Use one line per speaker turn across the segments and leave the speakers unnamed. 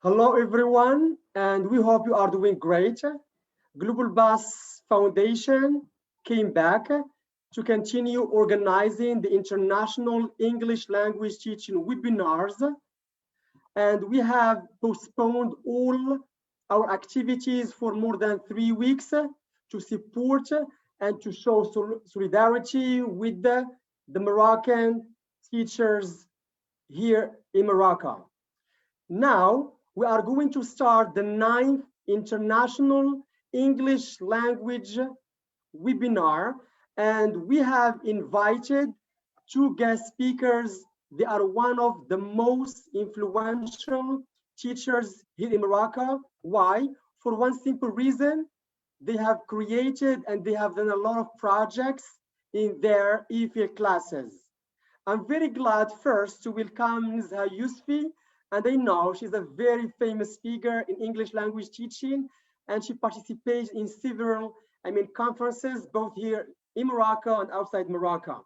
Hello, everyone, and we hope you are doing great. Global Bass Foundation came back to continue organizing the International English Language Teaching webinars, and we have postponed all our activities for more than 3 weeks to support and to show solidarity with the Moroccan teachers here in Morocco. Now, we are going to start the 9th International English Language webinar, and we have invited 2 guest speakers. They are one of the most influential teachers here in Morocco. Why? For one simple reason, they have created and they have done a lot of projects in their EFL classes. I'm very glad first to welcome Nizha Yousfi, and I know she's a very famous speaker in English language teaching, and she participates in several, conferences, both here in Morocco and outside Morocco.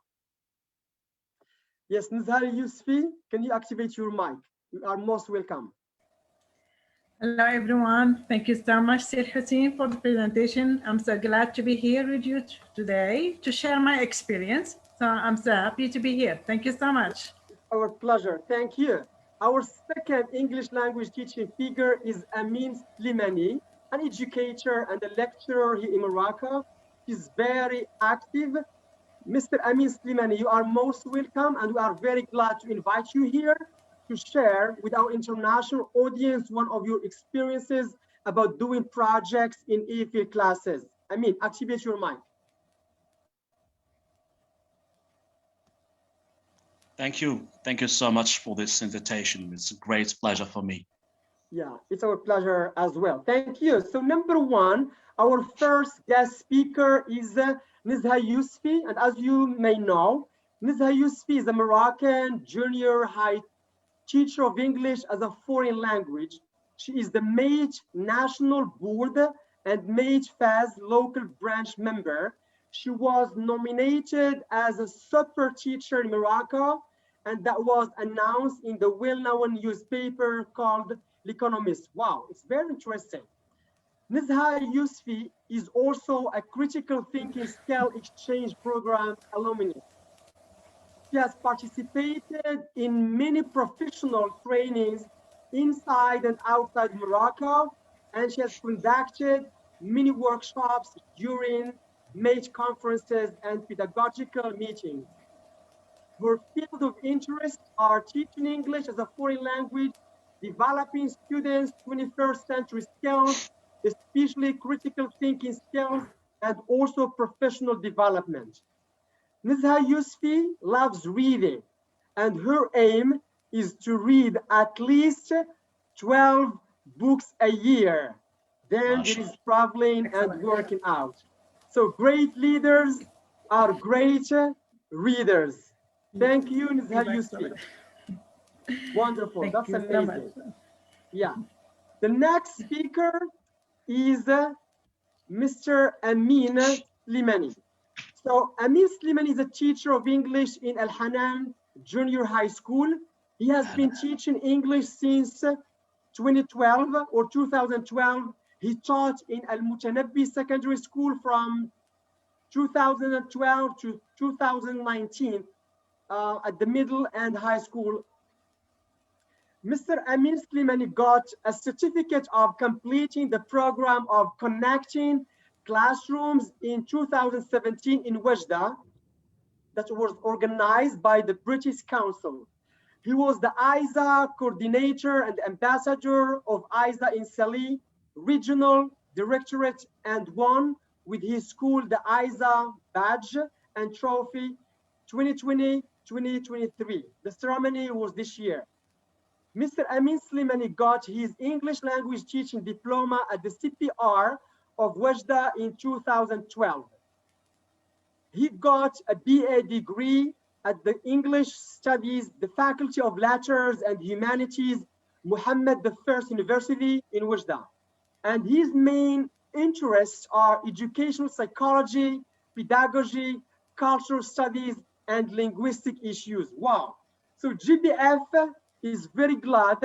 Yes, Nizha Yousfi, can you activate your mic? You are most welcome.
Hello, everyone. Thank you so much, Sir Hussein, for the presentation. I'm so glad to be here with you today to share my experience. So I'm so happy to be here. Thank you so much.
Our pleasure. Thank you. Our second English language teaching figure is Amin Slimani, an educator and a lecturer here in Morocco. He's very active. Mr. Amin Slimani, you are most welcome, and we are very glad to invite you here to share with our international audience one of your experiences about doing projects in EFL classes. Amin, activate your mic.
Thank you. Thank you so much for this invitation. It's a great pleasure for me.
Yeah, it's our pleasure as well. Thank you. So number one, our first guest speaker is Nizha Yousfi. And as you may know, Nizha Yousfi is a Moroccan junior high teacher of English as a foreign language. She is the MAGE National Board and MAGE FAS local branch member. She was nominated as a super teacher in Morocco, and that was announced in the well-known newspaper called L'Economist. Wow, it's very interesting. Nizha Yousfi is also a critical thinking skill exchange program alumni. She has participated in many professional trainings inside and outside Morocco, and she has conducted many workshops during MAGE conferences and pedagogical meetings. Her field of interest are teaching English as a foreign language, developing students' 21st century skills, especially critical thinking skills, and also professional development. Nizha Yousfi loves reading, and her aim is to read at least 12 books a year. Then there is traveling and working out. So great leaders are great readers. Thank you, Nizha Yousfi. Wonderful. That's amazing. Yeah. The next speaker is Mr. Amin Slimani. So Amin Slimani is a teacher of English in Al Hanan Junior High School. He has been teaching English since 2012 or 2012. He taught in Al Mutanabbi Secondary School from 2012 to 2019 at the middle and high school. Mr. Amin Slimani got a certificate of completing the program of connecting classrooms in 2017 in Wajda that was organized by the British Council. He was the ISA coordinator and ambassador of ISA in Salih Regional Directorate and won with his school the ISA badge and trophy 2020-2023. The ceremony was this year. Mr. Amin Slimani got his English language teaching diploma at the CPR of Wajda in 2012. He got a BA degree at the English Studies, the Faculty of Letters and Humanities, Muhammad I University in Wajda. And his main interests are educational psychology, pedagogy, cultural studies, and linguistic issues. Wow. So GBF is very glad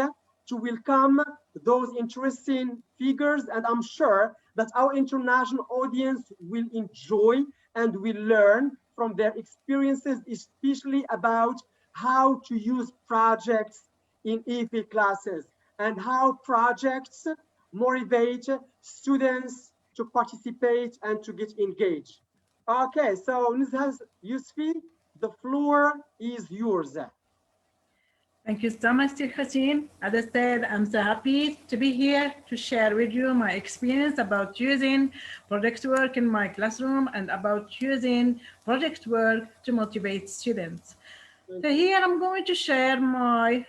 to welcome those interesting figures, and I'm sure that our international audience will enjoy and will learn from their experiences, especially about how to use projects in EFL classes and how projects motivate students to participate and to get engaged. Okay, so Nizha Yousfi, the floor is yours.
Thank you so much, Hussein. As I said, I'm so happy to be here to share with you my experience about using project work in my classroom and about using project work to motivate students. So here I'm going to share my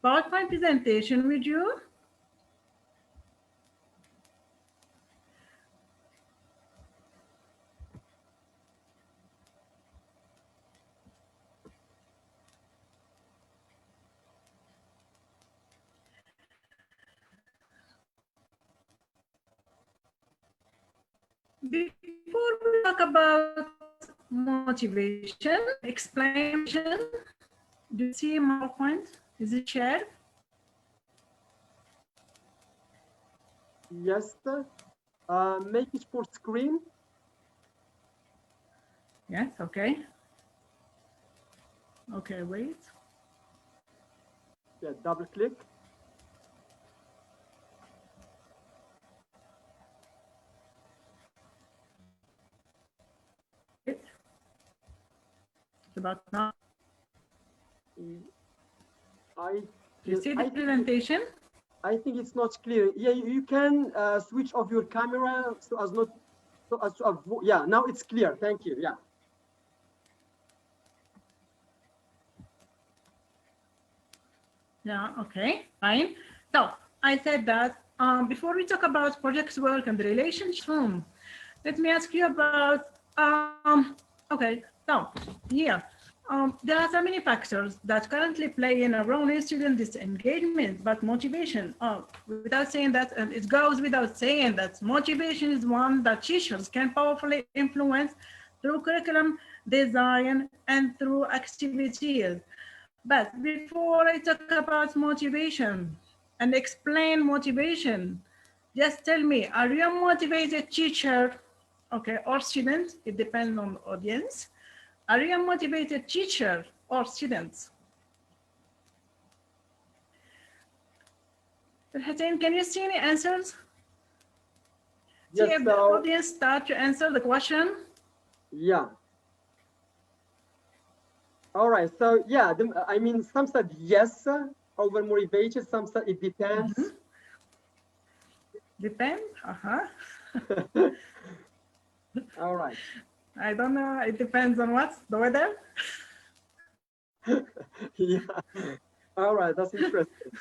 PowerPoint presentation with you. Before we talk about motivation, explanation, do you see my PowerPoint? Is it shared?
Yes, make it full screen.
Yes, okay. Okay, wait.
Yeah, double click.
It's about now. You see the presentation?
I think it's not clear. Yeah, you can switch off your camera so as to avoid. Yeah, now it's clear. Thank you. Yeah.
Yeah, okay, fine. So I said that before we talk about project work and the relationship, let me ask you about, okay, so here, there are so many factors that currently play in a role in student disengagement, but motivation, without saying that, and it goes without saying that motivation is one that teachers can powerfully influence through curriculum design and through activities. But before I talk about motivation and explain motivation, just tell me, are you a motivated teacher, okay, or student? It depends on the audience. Are you a motivated teacher or student? Hussein, can you see any answers?
Yes,
see if the audience start to answer the question.
Yeah. All right. So yeah, I mean, some said yes, over motivated. Some said it depends.
Mm-hmm. Depend.
All right.
I don't know. It depends on what? The weather?
Yeah. All right. That's interesting.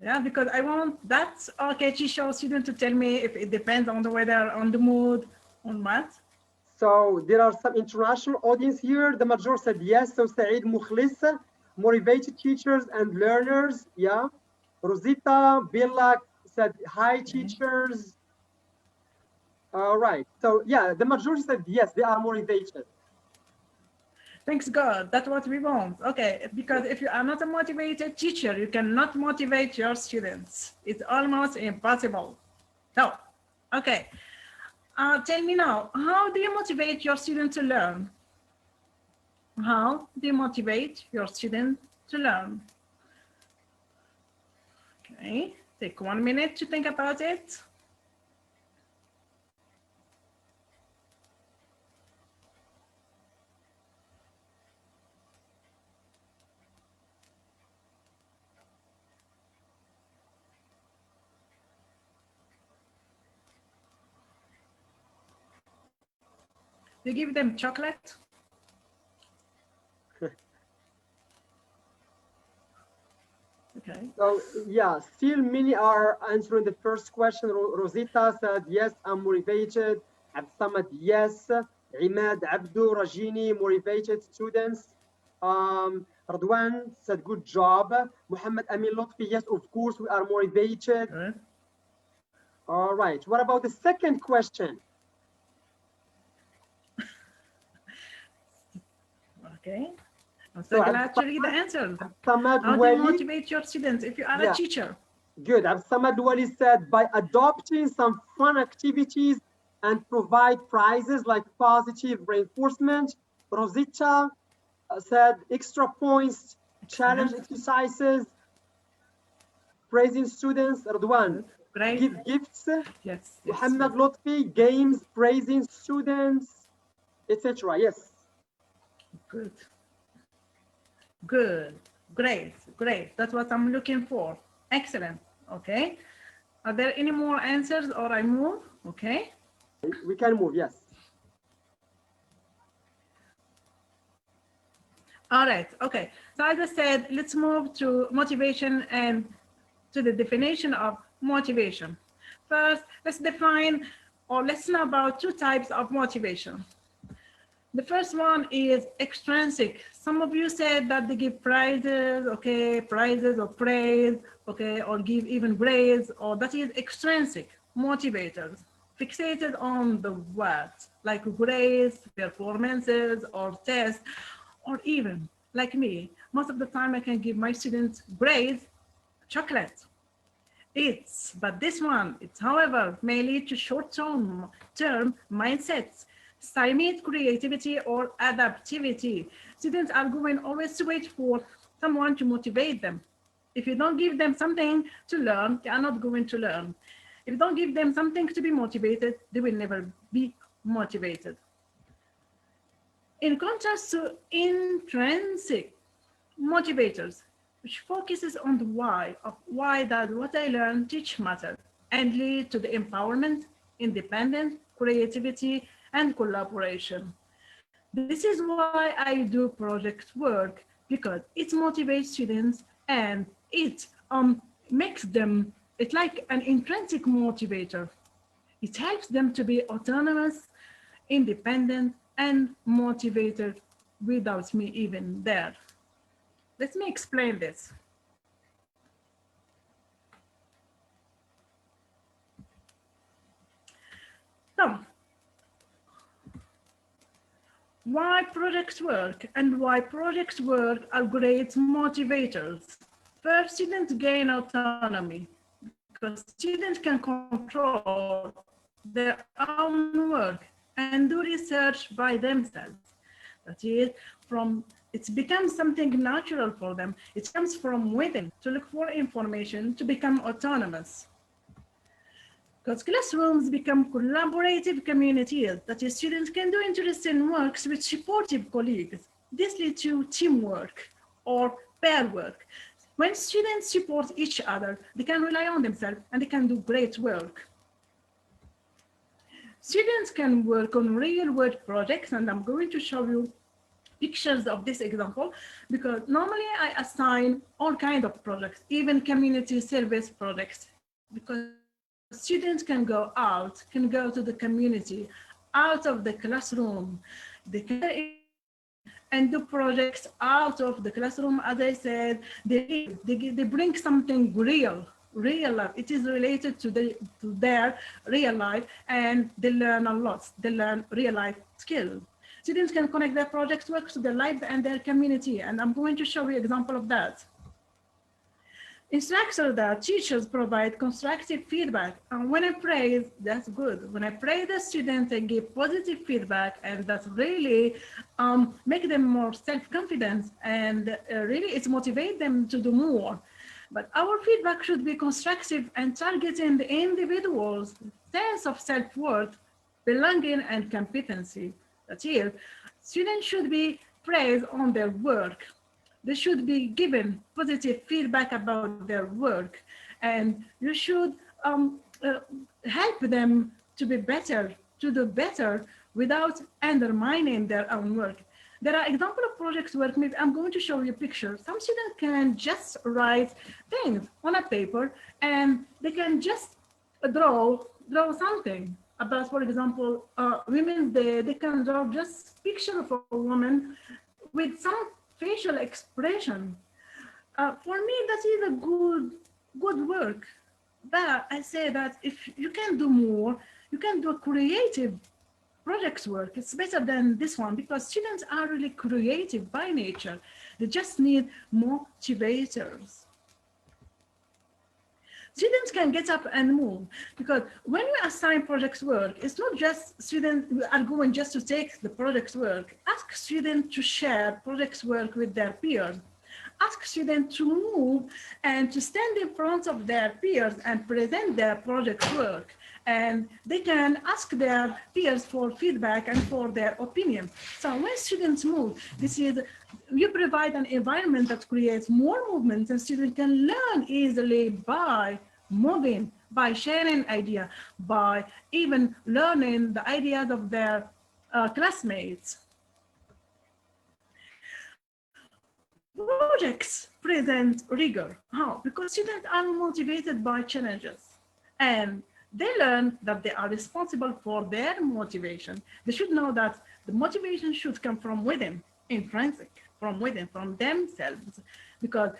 Yeah, because I want that RKG show student to tell me if it depends on the weather, on the mood, on what.
So there are some international audience here. The majority said yes. So Saeed Mukhlis, motivated teachers and learners. Yeah. Rosita Billak said hi, teachers. All right. So yeah, the majority said yes, they are motivated.
Thanks God, that's what we want. Okay, because if you are not a motivated teacher, you cannot motivate your students. It's almost impossible. So, okay, tell me now, how do you motivate your students to learn? How do you motivate your students to learn? Okay, take 1 minute to think about it. You give them chocolate? Okay.
So yeah, still many are answering the first question. Rosita said, yes, I'm motivated. Absamad, yes. Imad, Abdu, Rajini, motivated students. Radwan said, good job. Muhammad Amin Lotfi, yes, of course, we are motivated.
Good.
All right, what about the second question?
Okay. I'm so glad to read the answers. How do you
Wali,
motivate your students if you are a teacher?
good. Absamad Wali said by adopting some fun activities and provide prizes like positive reinforcement. Rosita said extra points, challenge exercises, praising students. Radwan,
Great.
give gifts.
Yes.
Muhammad Lotfi, games, praising students, etc. Yes.
Good. Good. Great. Great. That's what I'm looking for. Excellent. Okay. Are there any more answers or I move? Okay.
We can move, yes.
All right. Okay. So as I said, let's move to motivation and to the definition of motivation. First, let's define or let's know about two types of motivation. The first one is extrinsic. Some of you said that they give prizes, okay, prizes or praise, okay, or give even grades, or that is extrinsic motivators, fixated on the words, like grades, performances, or tests, or even, like me, most of the time I can give my students grades, chocolate. But this one, however, may lead to short-term mindsets, stymied creativity or adaptivity. Students are going always to wait for someone to motivate them. If you don't give them something to learn, they are not going to learn. If you don't give them something to be motivated, they will never be motivated. In contrast to intrinsic motivators, which focuses on the why of why does what I learn teach matter and lead to the empowerment, independence, creativity, and collaboration. This is why I do project work, because it motivates students and it makes them, it's like an intrinsic motivator. It helps them to be autonomous, independent, and motivated without me even there. Let me explain this. So, why projects work and why projects work are great motivators. First, students gain autonomy because students can control their own work and do research by themselves. That is, it becomes something natural for them. It comes from within to look for information, to become autonomous. Because classrooms become collaborative communities, that is, students can do interesting works with supportive colleagues. This leads to teamwork or pair work. When students support each other, they can rely on themselves and they can do great work. Students can work on real-world projects, and I'm going to show you pictures of this example, because normally I assign all kinds of projects, even community service projects, because students can go out, can go to the community, out of the classroom. They can and do projects out of the classroom. As I said, they bring something real life. It is related to their real life, and they learn a lot. They learn real life skills. Students can connect their project work to their life and their community, and I'm going to show you an example of that. Instructors that teachers provide constructive feedback, and when I praise, that's good. When I praise the student and give positive feedback, and that really make them more self-confident, and really it motivates them to do more. But our feedback should be constructive and targeting the individual's sense of self-worth, belonging, and competency. That is, students should be praised on their work. They should be given positive feedback about their work, and you should help them to be better, to do better without undermining their own work. There are examples of projects work. Maybe I'm going to show you a picture. Some students can just write things on a paper, and they can just draw something about, for example, Women's Day. They can draw just picture of a woman with some facial expression. For me, that is a good work. But I say that if you can do more, you can do a creative projects work, it's better than this one because students are really creative by nature. They just need motivators. Students can get up and move because when we assign projects work, it's not just students are going just to take the projects work. Ask students to share projects work with their peers. Ask students to move and to stand in front of their peers and present their project work. And they can ask their peers for feedback and for their opinion. So when students move, you provide an environment that creates more movement, and students can learn easily by moving, by sharing ideas, by even learning the ideas of their classmates. Projects present rigor. How? Because students are motivated by challenges, and they learn that they are responsible for their motivation. They should know that the motivation should come from within, intrinsic, from within, from themselves, because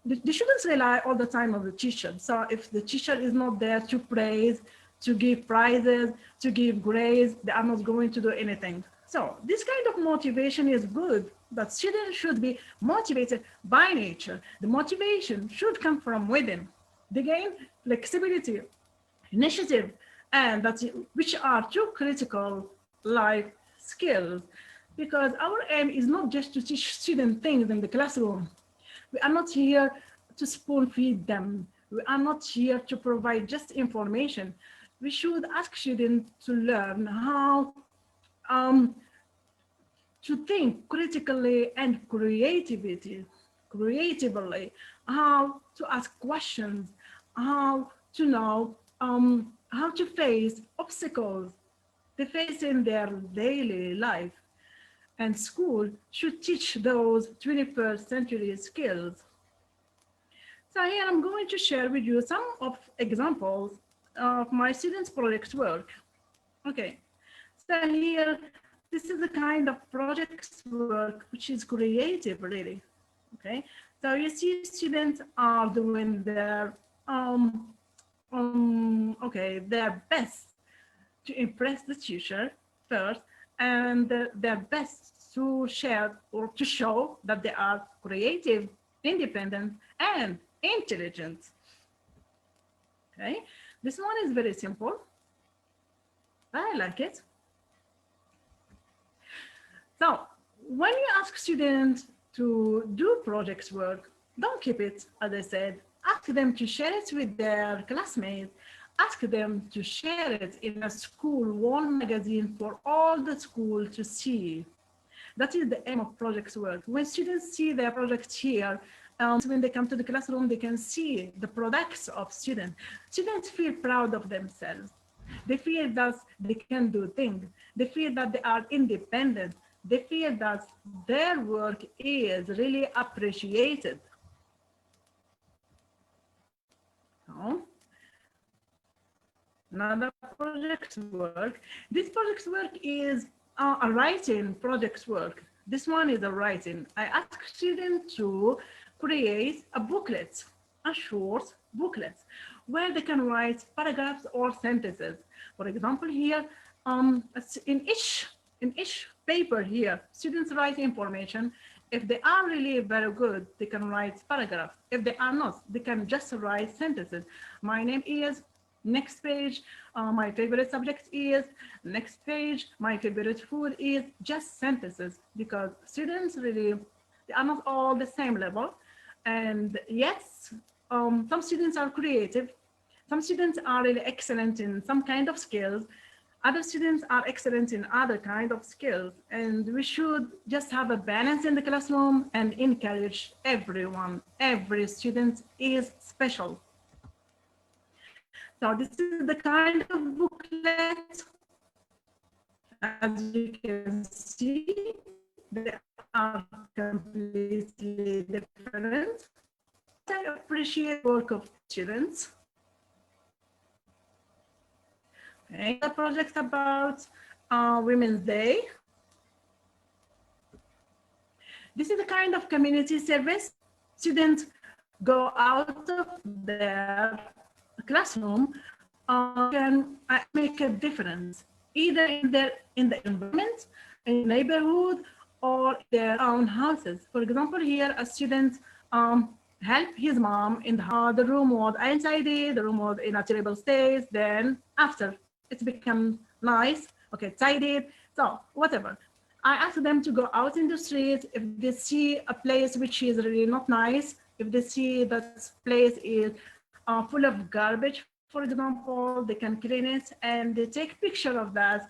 the students rely all the time on the teacher. So if the teacher is not there to praise, to give prizes, to give grades, they are not going to do anything. So this kind of motivation is good, but students should be motivated by nature. The motivation should come from within. They gain flexibility, initiative, and which are two critical life skills, because our aim is not just to teach students things in the classroom. We are not here to spoon feed them. We are not here to provide just information. We should ask students to learn how to think critically and creatively, how to ask questions, how to know how to face obstacles they face in their daily life. And school should teach those 21st century skills. So here I'm going to share with you some of examples of my students' project work. Okay, so here, this is the kind of project work which is creative, really. Okay, so you see students are doing their their best to impress the teacher first, and their best to share or to show that they are creative, independent, and intelligent. Okay, this one is very simple. I like it. So when you ask students to do projects work, don't keep it, as I said. Ask them to share it with their classmates. Ask them to share it in a school wall magazine for all the school to see. That is the aim of projects work. When students see their projects here, when they come to the classroom, they can see the products of students. Students feel proud of themselves. They feel that they can do things. They feel that they are independent. They feel that their work is really appreciated. So, another project work. This project work is a writing project work. This one is a writing. I ask students to create a booklet, a short booklet, where they can write paragraphs or sentences. For example, here, in each paper here, students write information. If they are really very good, they can write paragraphs. If they are not, they can just write sentences. My name is, next page, my favorite subject is, next page, my favorite food is, just sentences, because students really, they are not all the same level. And yes, some students are creative. Some students are really excellent in some kind of skills. Other students are excellent in other kind of skills. And we should just have a balance in the classroom and encourage everyone. Every student is special. So this is the kind of booklet. As you can see, they are completely different. I appreciate the work of students. Okay, the project about Women's Day. This is the kind of community service. Students go out of their classroom, can make a difference either in the environment, in the neighborhood, or their own houses. For example, here a student help his mom in the room was untidy, the room was in a terrible state. Then after it become nice, okay, tidied, so whatever. I ask them to go out in the street. If they see a place which is really not nice, if they see that place is full of garbage, for example, they can clean it and they take picture of that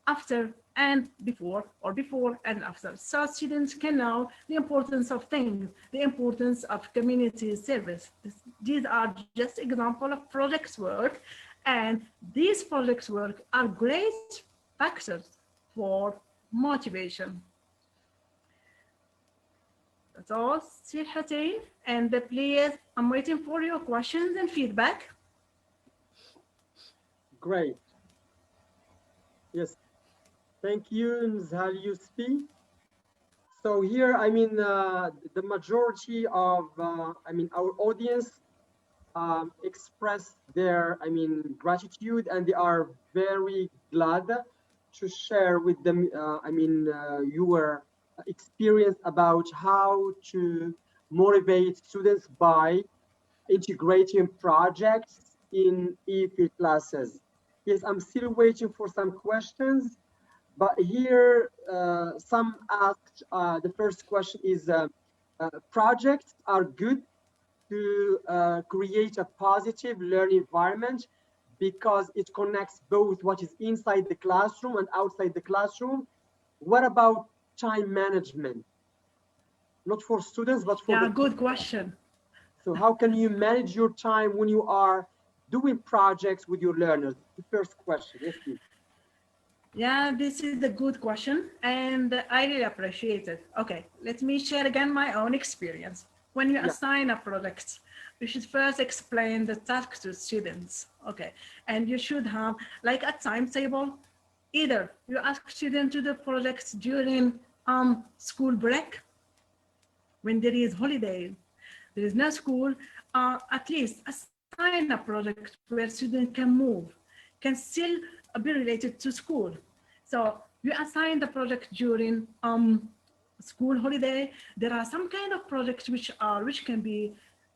after and before, or before and after. So students can know the importance of things, the importance of community service. These are just examples of projects work, and these projects work are great factors for motivation. That's all, Sir Hussein. And please, I'm waiting for your questions and feedback.
Great. Yes. Thank you, Ms. Yusfi. So here, I mean, the majority of, our audience express their, gratitude, and they are very glad to share with them, your experience about how to motivate students by integrating projects in EFL classes. Yes, I'm still waiting for some questions, but here some asked, the first question is, projects are good to create a positive learning environment because it connects both what is inside the classroom and outside the classroom. What about time management? Not for students, but for
good question.
So how can you manage your time when you are doing projects with your learners? The first question, yes, please.
Yeah, this is a good question, and I really appreciate it. Okay, let me share again my own experience. When you assign a project, you should first explain the task to students. Okay, and you should have like a timetable. Either you ask students to do projects during school break, when there is holiday, there is no school, at least assign a project where students can move, can still be related to school. So you assign the project during school holiday. There are some kind of projects which can be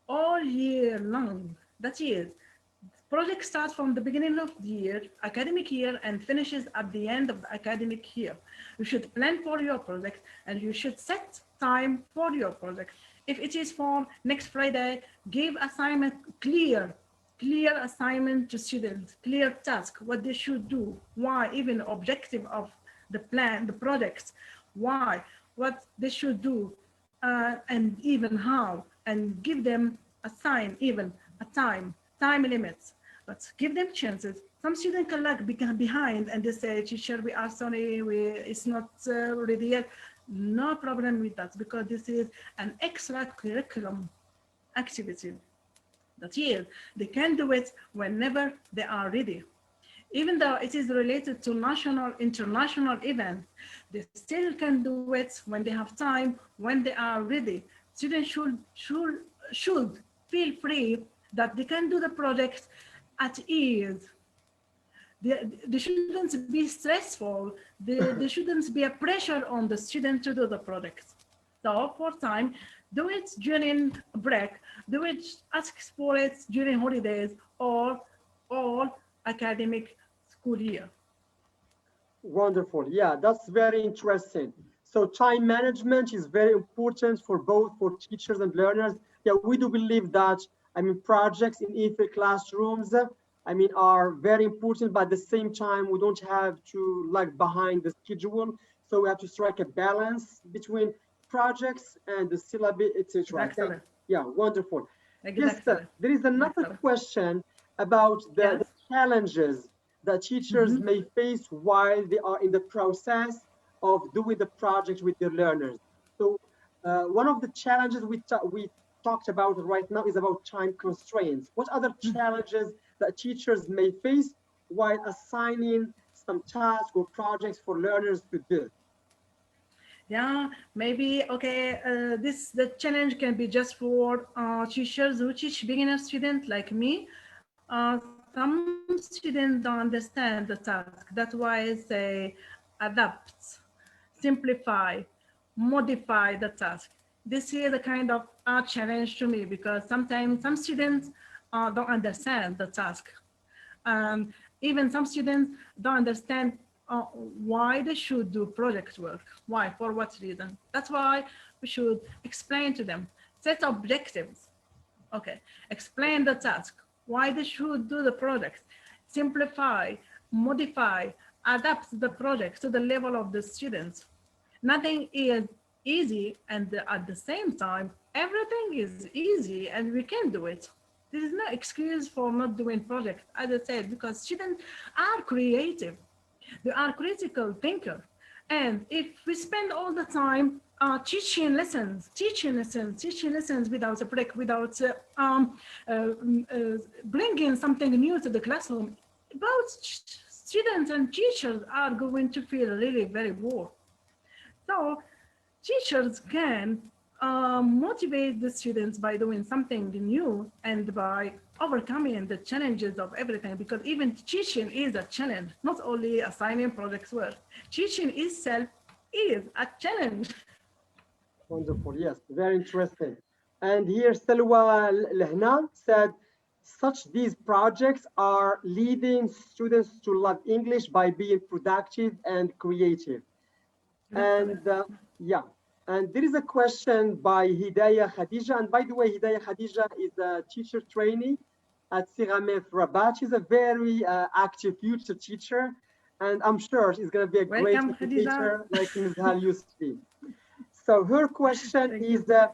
all year long. That is, project starts from the beginning of the year, academic year, and finishes at the end of the academic year. You should plan for your project, and you should set time for your project. If it is for next Friday, give assignment, clear assignment to students, clear task, what they should do, why, even objective of the plan, the projects, why, what they should do, and even how, and give them a sign, even a time limits, but give them chances. Some students can lag behind and they say, teacher, we are sorry, it's not ready yet. No problem with that, because this is an extra curriculum activity. That is, they can do it whenever they are ready. Even though it is related to national, international events, they still can do it when they have time, when they are ready. Students should feel free that they can do the project at ease. They shouldn't be stressful. There shouldn't be a pressure on the student to do the project. So for time, do it during break, do it, ask for it during holidays or all academic school year.
Wonderful. Yeah, that's very interesting. So time management is very important for both for teachers and learners. Yeah, we do believe that, projects in EFL classrooms, are very important, but at the same time, we don't have to lag behind the schedule. So we have to strike a balance between projects and the syllabus, etc. Yeah, wonderful. Yes, there is another question about the challenges that teachers may face while they are in the process of doing the project with their learners. So one of the challenges we talked about right now is about time constraints. What other challenges that teachers may face while assigning some tasks or projects for learners to do?
Yeah, maybe, okay, the challenge can be just for teachers who teach beginner students like me. Some some students don't understand the task. That's why I say adapt, simplify, modify the task. This is a kind of a challenge to me because sometimes some students don't understand the task. Even some students don't understand why they should do project work. Why? For what reason? That's why we should explain to them. Set objectives. Okay. Explain the task. Why they should do the project. Simplify, modify, adapt the project to the level of the students. Nothing is easy, and at the same time, everything is easy and we can do it. There is no excuse for not doing project, as I said, because students are creative. They are critical thinker. And if we spend all the time teaching lessons without a break, without bringing something new to the classroom, both students and teachers are going to feel really very bored. So teachers can motivate the students by doing something new and by overcoming the challenges of everything, because even teaching is a challenge, not only assigning projects work. Teaching itself is a challenge.
Wonderful, yes, very interesting. And here Salwa Lehna said, these projects are leading students to love English by being productive and creative. And yeah, and there is a question by Hidayah Khadija. And by the way, Hidayah Khadija is a teacher trainee at Siramef Rabat. She's a very active future teacher. And I'm sure she's going to be a great teacher like Nizhal Yusfi. So her question is that,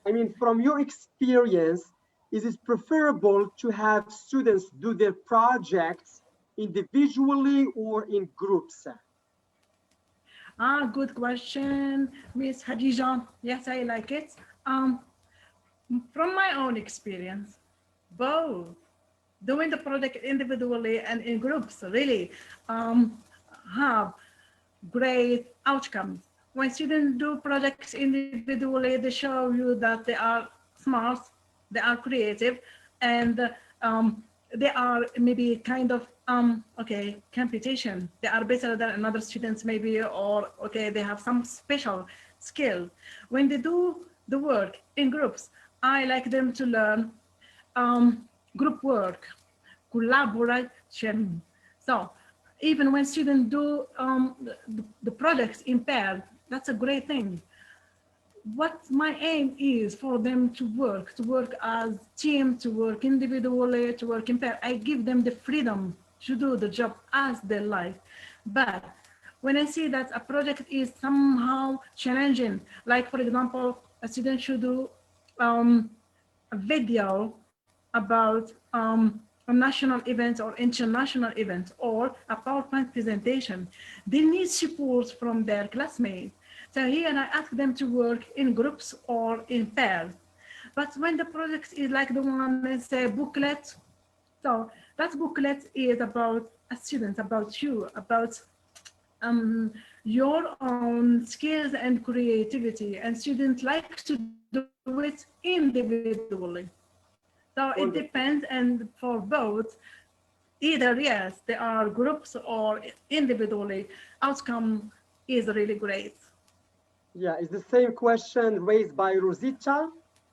I mean, from your experience, is it preferable to have students do their projects individually or in groups?
Good question, Miss Khadija. Yes, I like it. From my own experience, both doing the project individually and in groups really have great outcomes. When students do projects individually, they show you that they are smart, they are creative, and they are maybe kind of computation. They are better than other students maybe, or they have some special skill. When they do the work in groups, I like them to learn group work, collaboration. So even when students do the projects in pairs, that's a great thing. What my aim is for them to work as team, to work individually, to work in pair. I give them the freedom to do the job as they like. But when I see that a project is somehow challenging, like for example, a student should do a video about a national event or international event or a PowerPoint presentation, they need support from their classmates. So here I ask them to work in groups or in pairs. But when the project is like the one that's a booklet, so that booklet is about a student, about you, about your own skills and creativity, and students like to do it individually. So it depends, and for both, either yes, there are groups or individually, outcome is really great.
Yeah, it's the same question raised by Rosita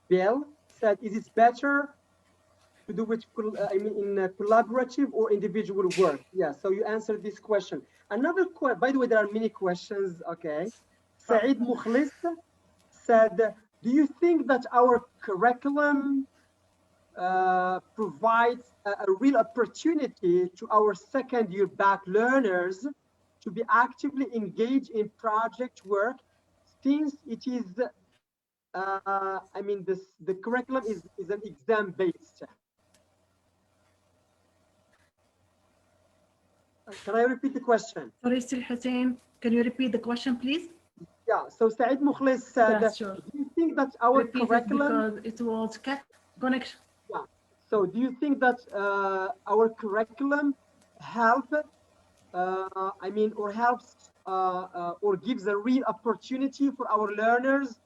Bell, said, is it better to do it in collaborative or individual work? Yeah, so you answered this question. Another question, by the way, there are many questions, okay. Saeed Mukhlis said, do you think that our curriculum provides a real opportunity to our second-year back learners to be actively engaged in project work, since it is, the curriculum is an exam-based? Can I repeat the question?
Sorry, Sir Hussein, can you repeat the question, please?
Yeah, so Saeed Mukhlis said,
yeah, sure.
do you think that our curriculum...
Because it was connection.
Yeah, so do you think that our curriculum helps or gives a real opportunity for our learners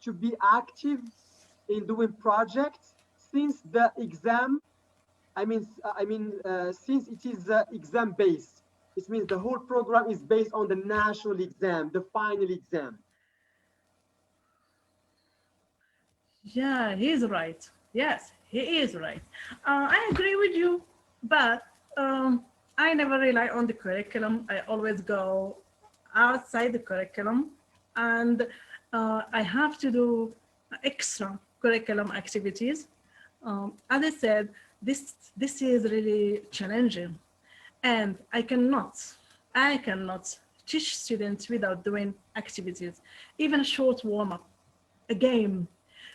to be active in doing projects, since the exam since it is exam based, it means the whole program is based on the national exam, the final exam.
Yeah, he's right. Yes, he is right. I agree with you, but I never rely on the curriculum. I always go outside the curriculum, and I have to do extra curriculum activities. As I said, this is really challenging, and I cannot teach students without doing activities, even a short warm-up, a game,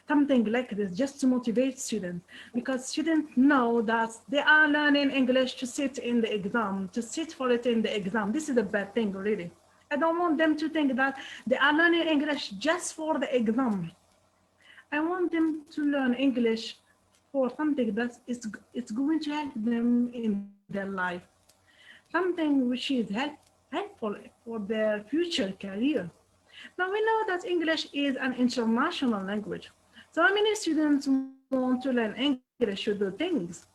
something like this, just to motivate students, because students know that they are learning English to sit in the exam, to sit for it in the exam. This is a bad thing, really. I don't want them to think that they are learning English just for the exam. I want them to learn English for something that it's going to help them in their life, something which is helpful for their future career. Now we know that English is an international language. So many students want to learn English to do things.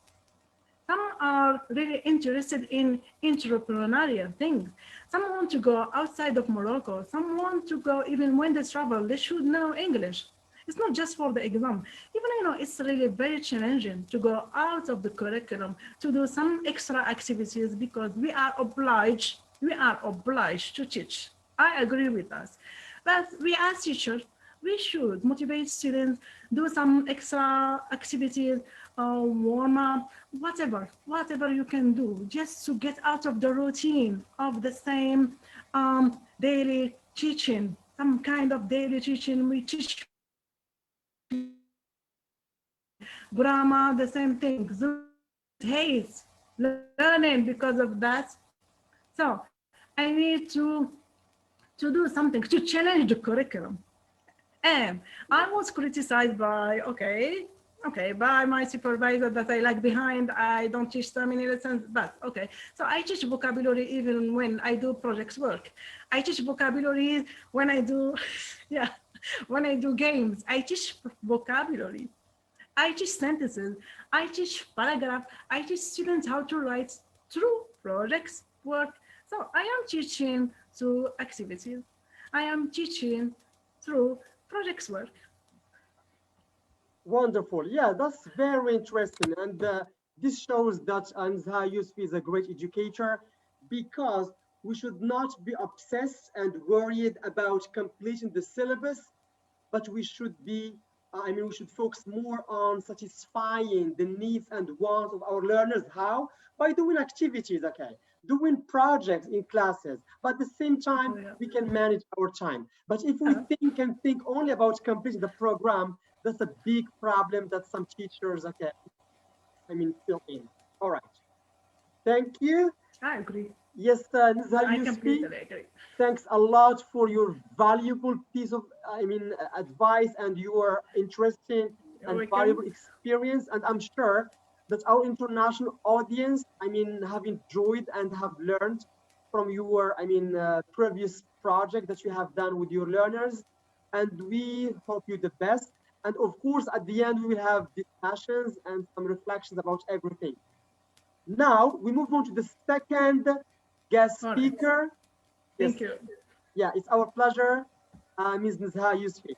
Some are really interested in entrepreneurial things. Some want to go outside of Morocco. Some want to go, even when they travel, they should know English. It's not just for the exam. Even it's really very challenging to go out of the curriculum to do some extra activities because we are obliged to teach. I agree with us. But we as teachers, we should motivate students, do some extra activities, warm up, whatever you can do, just to get out of the routine of the same daily teaching, some kind of daily teaching. We teach grammar, the same thing. Hates learning because of that. So I need to do something to challenge the curriculum. And I was criticized by by my supervisor that I lag behind. I don't teach so many lessons, but okay. So I teach vocabulary even when I do projects work. I teach vocabulary when I do, when I do games. I teach vocabulary. I teach sentences. I teach paragraph. I teach students how to write through projects work. So I am teaching through activities. I am teaching through projects work.
Wonderful. Yeah, that's very interesting. And this shows that Anzha Yusuf is a great educator, because we should not be obsessed and worried about completing the syllabus, but we should be, we should focus more on satisfying the needs and wants of our learners. How? By doing activities, okay, doing projects in classes, but at the same time, we can manage our time. But if we think only about completing the program, that's a big problem that some teachers, okay, fill in. All right. Thank you.
I agree.
Yes, Nizar
I
Yusfi,
completely agree.
thanks a lot for your valuable piece of, advice and your interesting and valuable experience. And I'm sure that our international audience, have enjoyed and have learned from your, previous project that you have done with your learners. And we hope you the best. And of course, at the end, we will have discussions and some reflections about everything. Now we move on to the second guest speaker.
Thank you.
Yeah, it's our pleasure, Ms. Nizha Yusfi.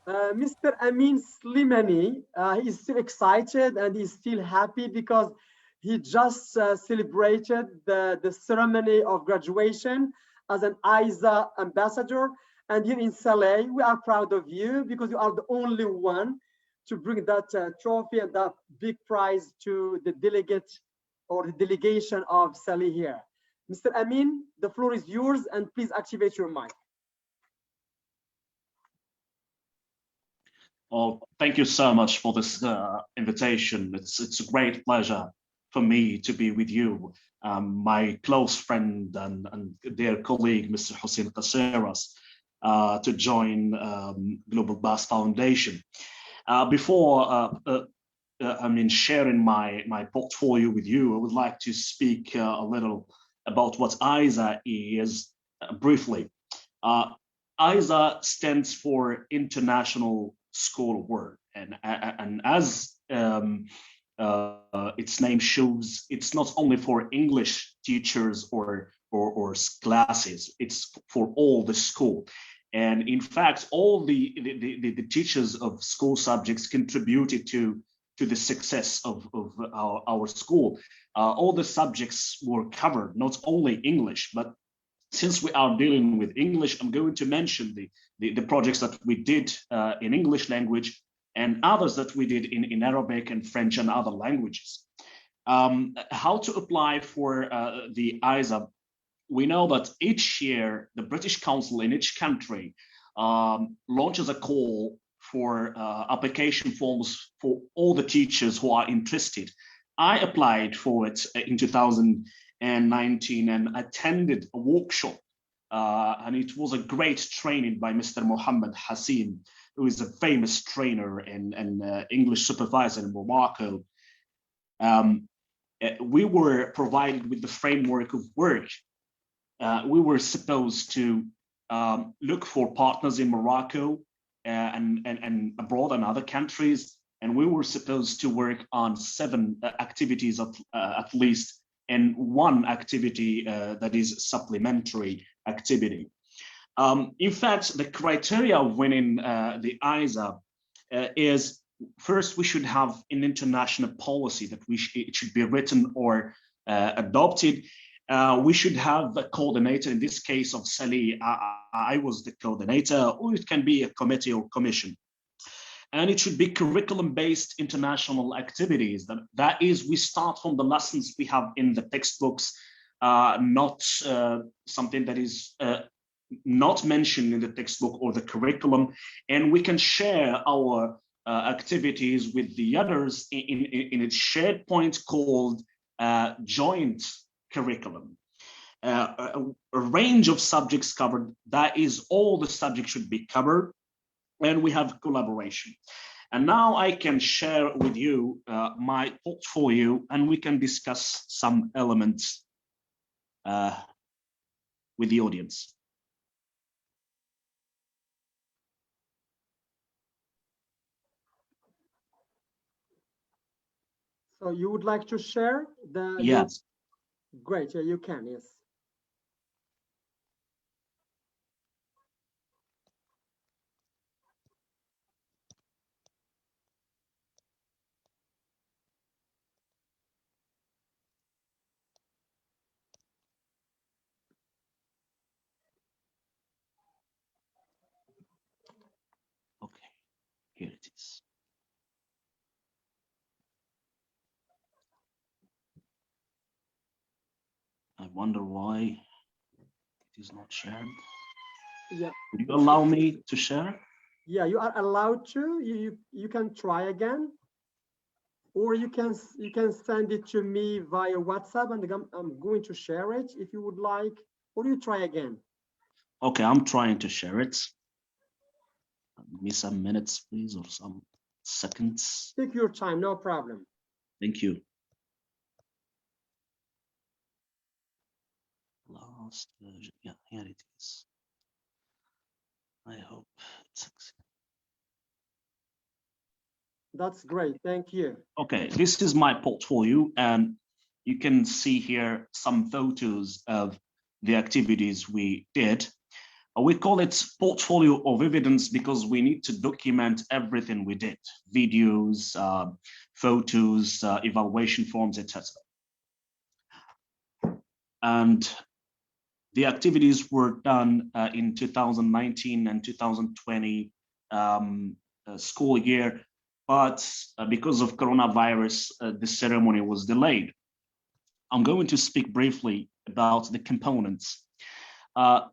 Mr. Amin Slimani, he is still excited and he's still happy because he just celebrated the ceremony of graduation as an ISA ambassador. And here in Saleh, we are proud of you because you are the only one to bring that trophy and that big prize to the delegate or the delegation of Saleh here. Mr. Amin, the floor is yours, and please activate your mic.
Well, thank you so much for this invitation. It's a great pleasure for me to be with you, my close friend and dear colleague, Mr. Hussein Qaseras, to join Global BAS Foundation. Before sharing my portfolio with you, I would like to speak a little about what ISA is briefly. ISA stands for International School Award, and as its name shows, it's not only for English teachers or classes, it's for all the school. And in fact, all the teachers of school subjects contributed to the success of our school. All the subjects were covered, not only English, but since we are dealing with English, I'm going to mention the projects that we did in English language and others that we did in Arabic and French and other languages. How to apply for the ISA? We know that each year, the British Council in each country launches a call for application forms for all the teachers who are interested. I applied for it in 2019 and attended a workshop, and it was a great training by Mr. Mohammed Hassin, who is a famous trainer and English supervisor in Morocco. We were provided with the framework of work. We were supposed to look for partners in Morocco and abroad and other countries, and we were supposed to work on 7 activities at least, and 1 activity that is supplementary activity. In fact, the criteria of winning the ISA is, first, we should have an international policy that it should be written or adopted. We should have a coordinator. In this case of Salih, I was the coordinator, or it can be a committee or commission. And it should be curriculum-based international activities. That is, we start from the lessons we have in the textbooks, not something that is not mentioned in the textbook or the curriculum, and we can share our activities with the others in a shared point called joint curriculum. A range of subjects covered, that is, all the subjects should be covered, and we have collaboration. And now I can share with you my portfolio, and we can discuss some elements with the audience.
So you would like to share the?
Yes.
Great. Yeah, you can. Yes.
Okay, here it is. I wonder why it is not shared.
Yeah.
Would you allow me to share?
Yeah, you are allowed to. You can try again, or you can send it to me via WhatsApp, and I'm going to share it if you would like. Or you try again.
Okay, I'm trying to share it. Give me some minutes, please, or some seconds.
Take your time, no problem.
Thank you. Last version. Yeah, here it is. I hope it succeeds.
That's great. Thank you.
Okay, this is my portfolio, and you can see here some photos of the activities we did. We call it portfolio of evidence because we need to document everything we did: videos, photos, evaluation forms, etc. And the activities were done in 2019 and 2020 school year, but because of coronavirus, the ceremony was delayed. I'm going to speak briefly about the components.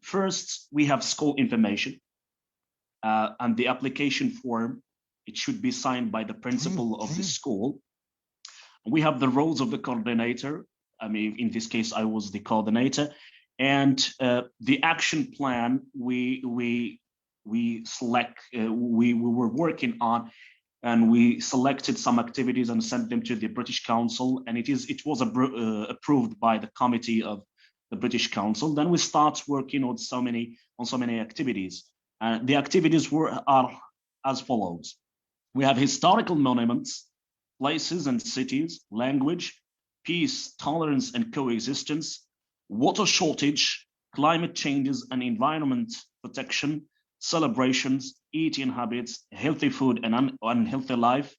First, we have school information and the application form. It should be signed by the principal of the school. We have the roles of the coordinator. I mean, in this case, I was the coordinator. And the action plan we were working on, and we selected some activities and sent them to the British Council, and it was approved by the committee of the British Council. Then we start working on so many activities. The activities are as follows. We have historical monuments, places and cities, language, peace, tolerance, and coexistence, water shortage, climate changes and environment protection, celebrations, eating habits, healthy food and unhealthy life,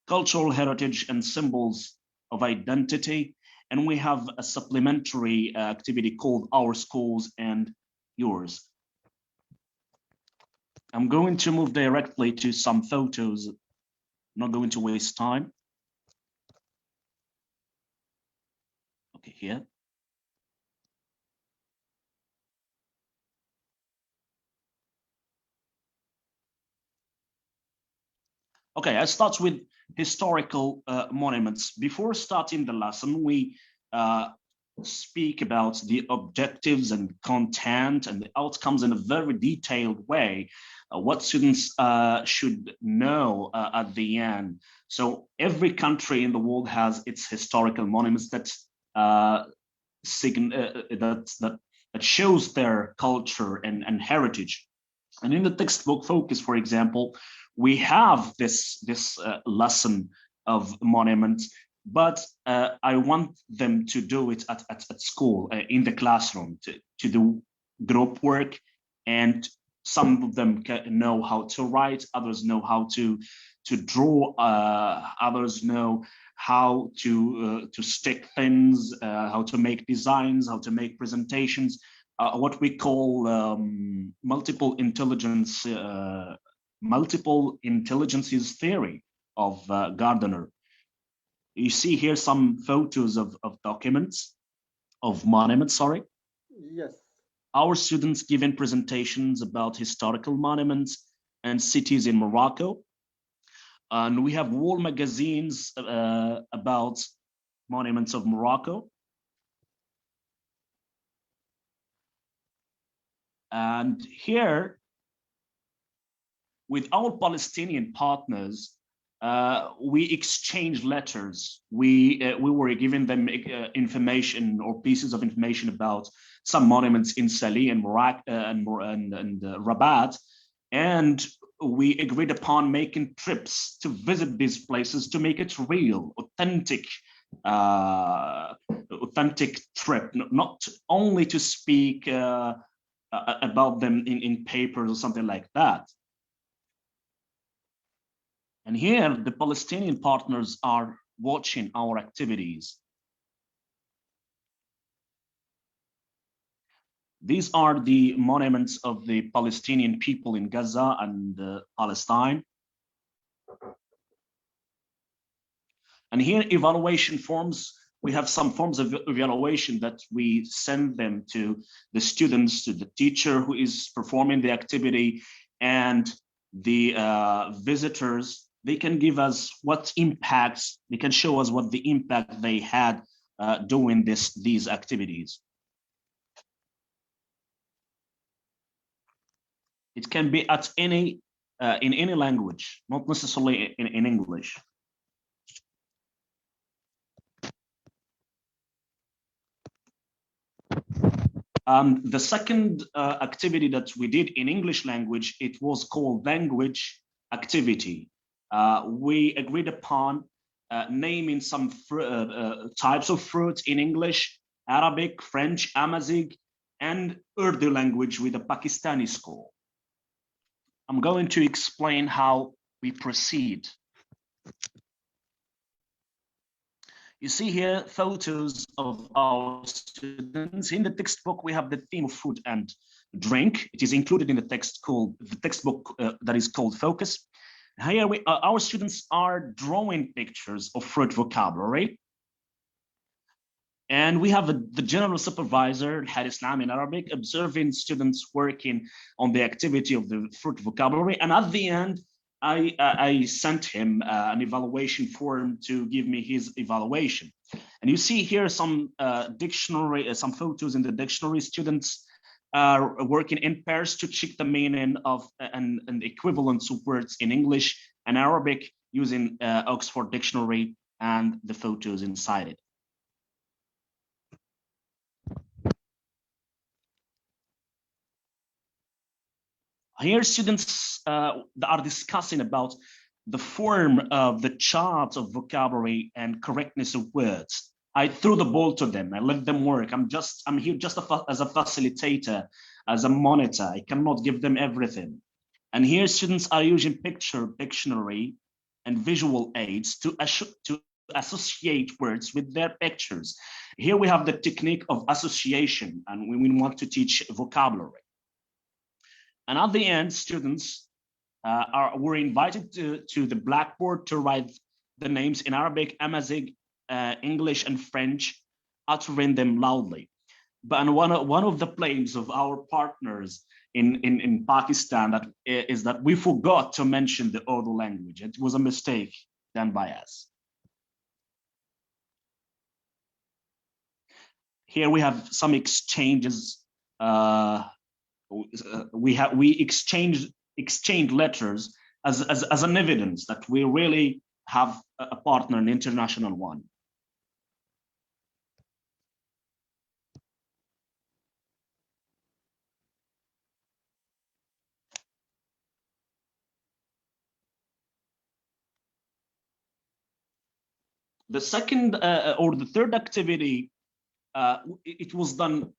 cultural heritage and symbols of identity. And we have a supplementary activity called Our Schools and Yours. I'm going to move directly to some photos. I'm not going to waste time. Okay, here. Okay, I start with historical monuments. Before starting the lesson, we speak about the objectives and content and the outcomes in a very detailed way, what students should know at the end. So every country in the world has its historical monuments that that shows their culture and heritage. And in the textbook focus, for example, we have this lesson of monuments, but I want them to do it at school, in the classroom, to do group work. And some of them know how to write, others know how to draw, others know how to stick things, how to make designs, how to make presentations, what we call multiple intelligences theory of Gardner. You see here some photos of documents, of monuments, sorry.
Yes.
Our students given presentations about historical monuments and cities in Morocco. And we have wall magazines about monuments of Morocco. And here, with our Palestinian partners, we exchange letters. We were giving them information or pieces of information about some monuments in Salih and Morocco and Rabat, and we agreed upon making trips to visit these places to make it real, authentic trip, not only to speak about them in papers or something like that. And here, the Palestinian partners are watching our activities. These are the monuments of the Palestinian people in Gaza and Palestine. And here, evaluation forms. We have some forms of evaluation that we send them to the students, to the teacher who is performing the activity, and the visitors. They can give us what impacts, they can show us what the impact they had doing these activities. It can be at any in any language, not necessarily in English. The second activity that we did in English language, it was called language activity. We agreed upon naming some types of fruit in English, Arabic, French, Amazigh, and Urdu language with a Pakistani school. I'm going to explain how we proceed. You see here photos of our students. In the textbook, we have the theme of food and drink. It is included in the textbook that is called Focus. Here our students are drawing pictures of fruit vocabulary. And we have the general supervisor, Haris Lam in Arabic, observing students working on the activity of the fruit vocabulary. And at the end, I sent him an evaluation form to give me his evaluation. And you see here some dictionary, some photos in the dictionary. Students are working in pairs to check the meaning of and equivalence of words in English and Arabic using Oxford Dictionary and the photos inside it. Here, students are discussing about the form of the chart of vocabulary and correctness of words. I threw the ball to them. I let them work. I'm here just as a facilitator, as a monitor. I cannot give them everything. And here students are using picture, dictionary, and visual aids to associate words with their pictures. Here we have the technique of association, and we want to teach vocabulary. And at the end, students were invited to the blackboard to write the names in Arabic, Amharic, English, and French, uttering them loudly. But one of the claims of our partners in Pakistan is that we forgot to mention the Urdu language. It was a mistake done by us. Here we have some exchanges. We exchanged letters as an evidence that we really have a partner, an international one. The second or the third activity, it was done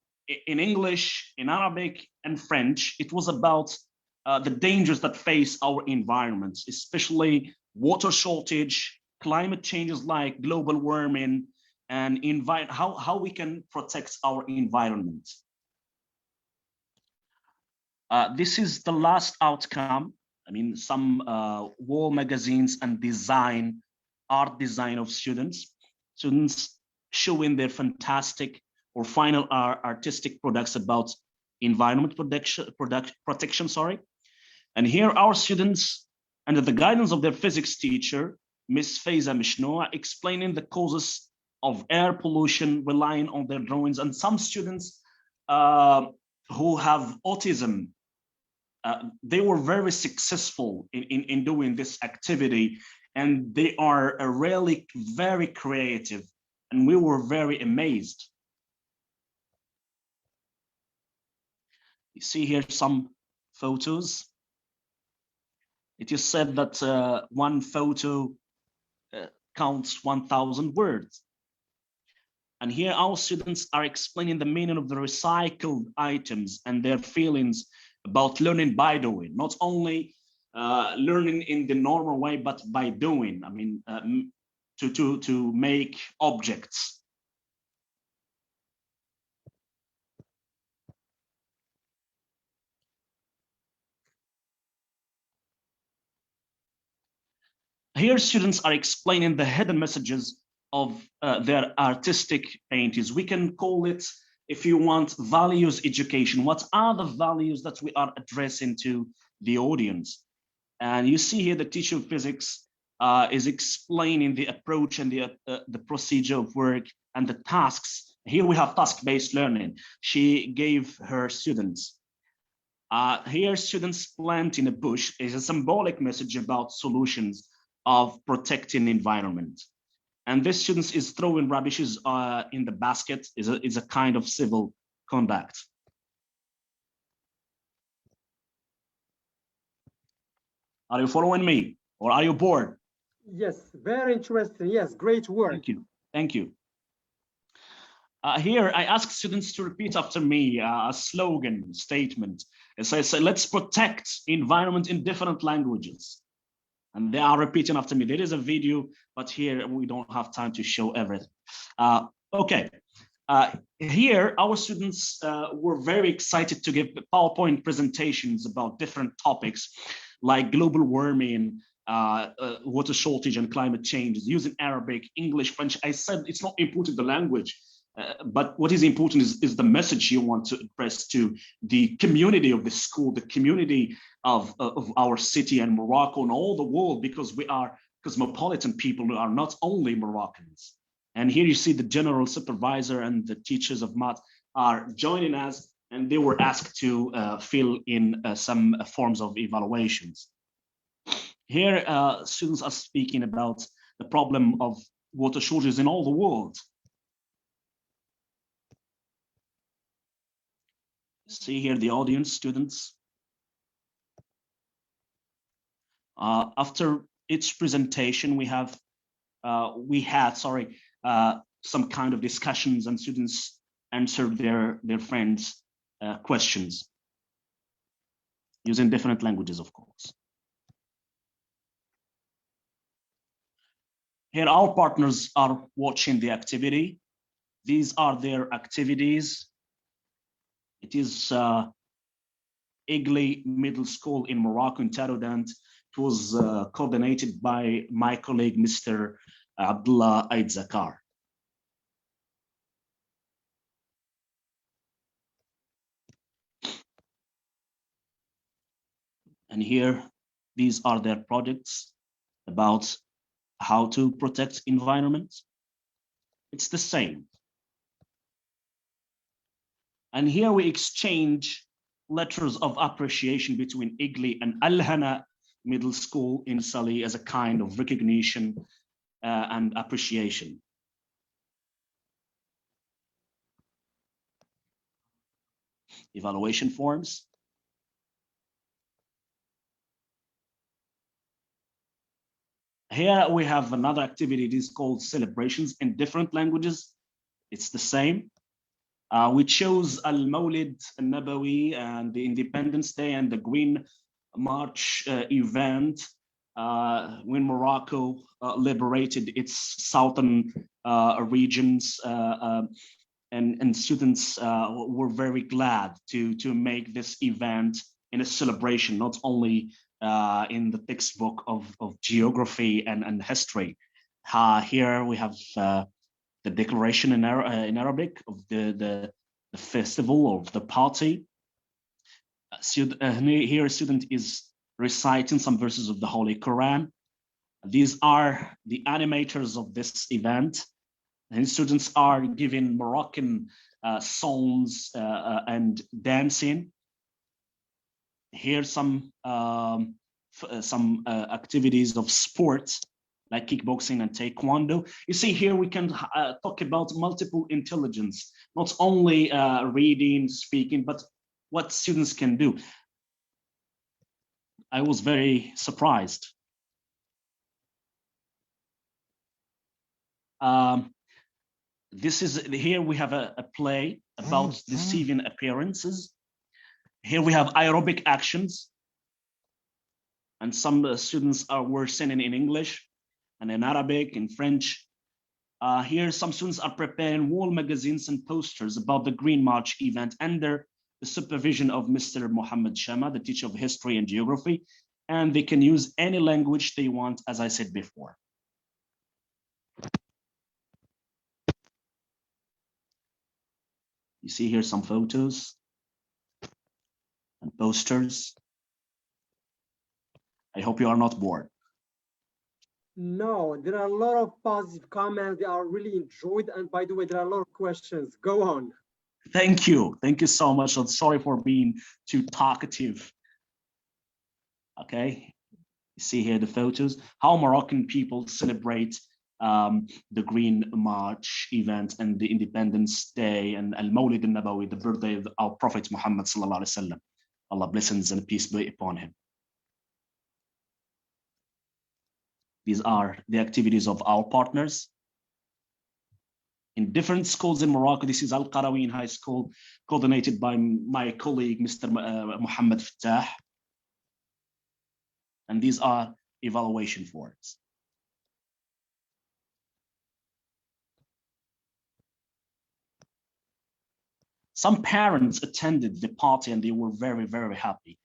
in English, in Arabic, and French. It was about the dangers that face our environments, especially water shortage, climate changes like global warming, and how we can protect our environment. This is the last outcome. I mean, some wall magazines and art design of students showing their fantastic or final artistic products about environment protection, sorry. And here our students, under the guidance of their physics teacher, Miss Faiza Mishnoa, explaining the causes of air pollution, relying on their drawings. And some students who have autism, they were very successful in doing this activity, and they are really very creative, and we were very amazed. You see here some photos. It is said that one photo counts 1,000 words. And here our students are explaining the meaning of the recycled items and their feelings about learning by doing, not only learning in the normal way, but by doing. I mean, to make objects. Here students are explaining the hidden messages of their artistic paintings. We can call it, if you want, values education. What are the values that we are addressing to the audience? And you see here the teacher of physics is explaining the approach and the procedure of work and the tasks. Here we have task-based learning. She gave her students. Here students planting a bush is a symbolic message about solutions of protecting the environment. And this student is throwing rubbishes in the basket, is a kind of civil conduct. Are you following me, or are you bored?
Yes, very interesting. Yes, great work.
Thank you. Thank you. Here, I ask students to repeat after me a slogan statement. It says, let's protect environment in different languages. And they are repeating after me. There is a video, but here we don't have time to show everything. Okay. Here, our students were very excited to give PowerPoint presentations about different topics like global warming, water shortage, and climate change, using Arabic, English, French. I said it's not important the language, but what is important is the message you want to express to the community of the school, the community of our city and Morocco and all the world, because we are cosmopolitan people who are not only Moroccans. And here you see the general supervisor and the teachers of math are joining us, and they were asked to fill in some forms of evaluations. Here, students are speaking about the problem of water shortages in all the world. See here the audience, students. After each presentation we had some kind of discussions, and students answered their friends' questions using different languages, of course. Here, our partners are watching the activity. These are their activities. It is Igli Middle School in Morocco, in Taroudant. It was coordinated by my colleague, Mr. Abdullah Aid Zakar. And here, these are their projects about how to protect environment. It's the same. And here we exchange letters of appreciation between Igli and Al-Hana Middle School in Sali as a kind of recognition and appreciation. Evaluation forms. Here we have another activity. It is called celebrations in different languages. It's the same. We chose Al-Mawlid Al-Nabawi and the Independence Day and the Green March event when Morocco liberated its southern regions, and students were very glad to make this event in a celebration, not only in the textbook of geography and history. Here we have the declaration in Arabic of the festival of the party. Here a student is reciting some verses of the Holy Quran. These are the animators of this event, and students are giving Moroccan songs and dancing. Here some activities of sports like kickboxing and taekwondo. You see here we can talk about multiple intelligence, not only reading, speaking, but what students can do. I was very surprised. Here we have a play about deceiving appearances. Here we have aerobic actions, and some students were singing in English and in Arabic, in French. Here, some students are preparing wall magazines and posters about the Green March event under the supervision of Mr. Mohammed Shama, the teacher of history and geography, and they can use any language they want, as I said before. You see here some photos and posters. I hope you are not bored.
No, there are a lot of positive comments. They are really enjoyed. And by the way, there are a lot of questions. Go on.
Thank you. Thank you so much. I'm sorry for being too talkative. Okay. You see here the photos, how Moroccan people celebrate the Green March event and the Independence Day and Al-Mawlid Al-Nabawi, the birthday of our Prophet Muhammad sallallahu alaihi wasallam. Allah blessings and peace be upon him. These are the activities of our partners. In different schools in Morocco, this is Al-Qarawin High School, coordinated by my colleague, Mr. Muhammad Fattah. And these are evaluation forms. Some parents attended the party and they were very, very happy.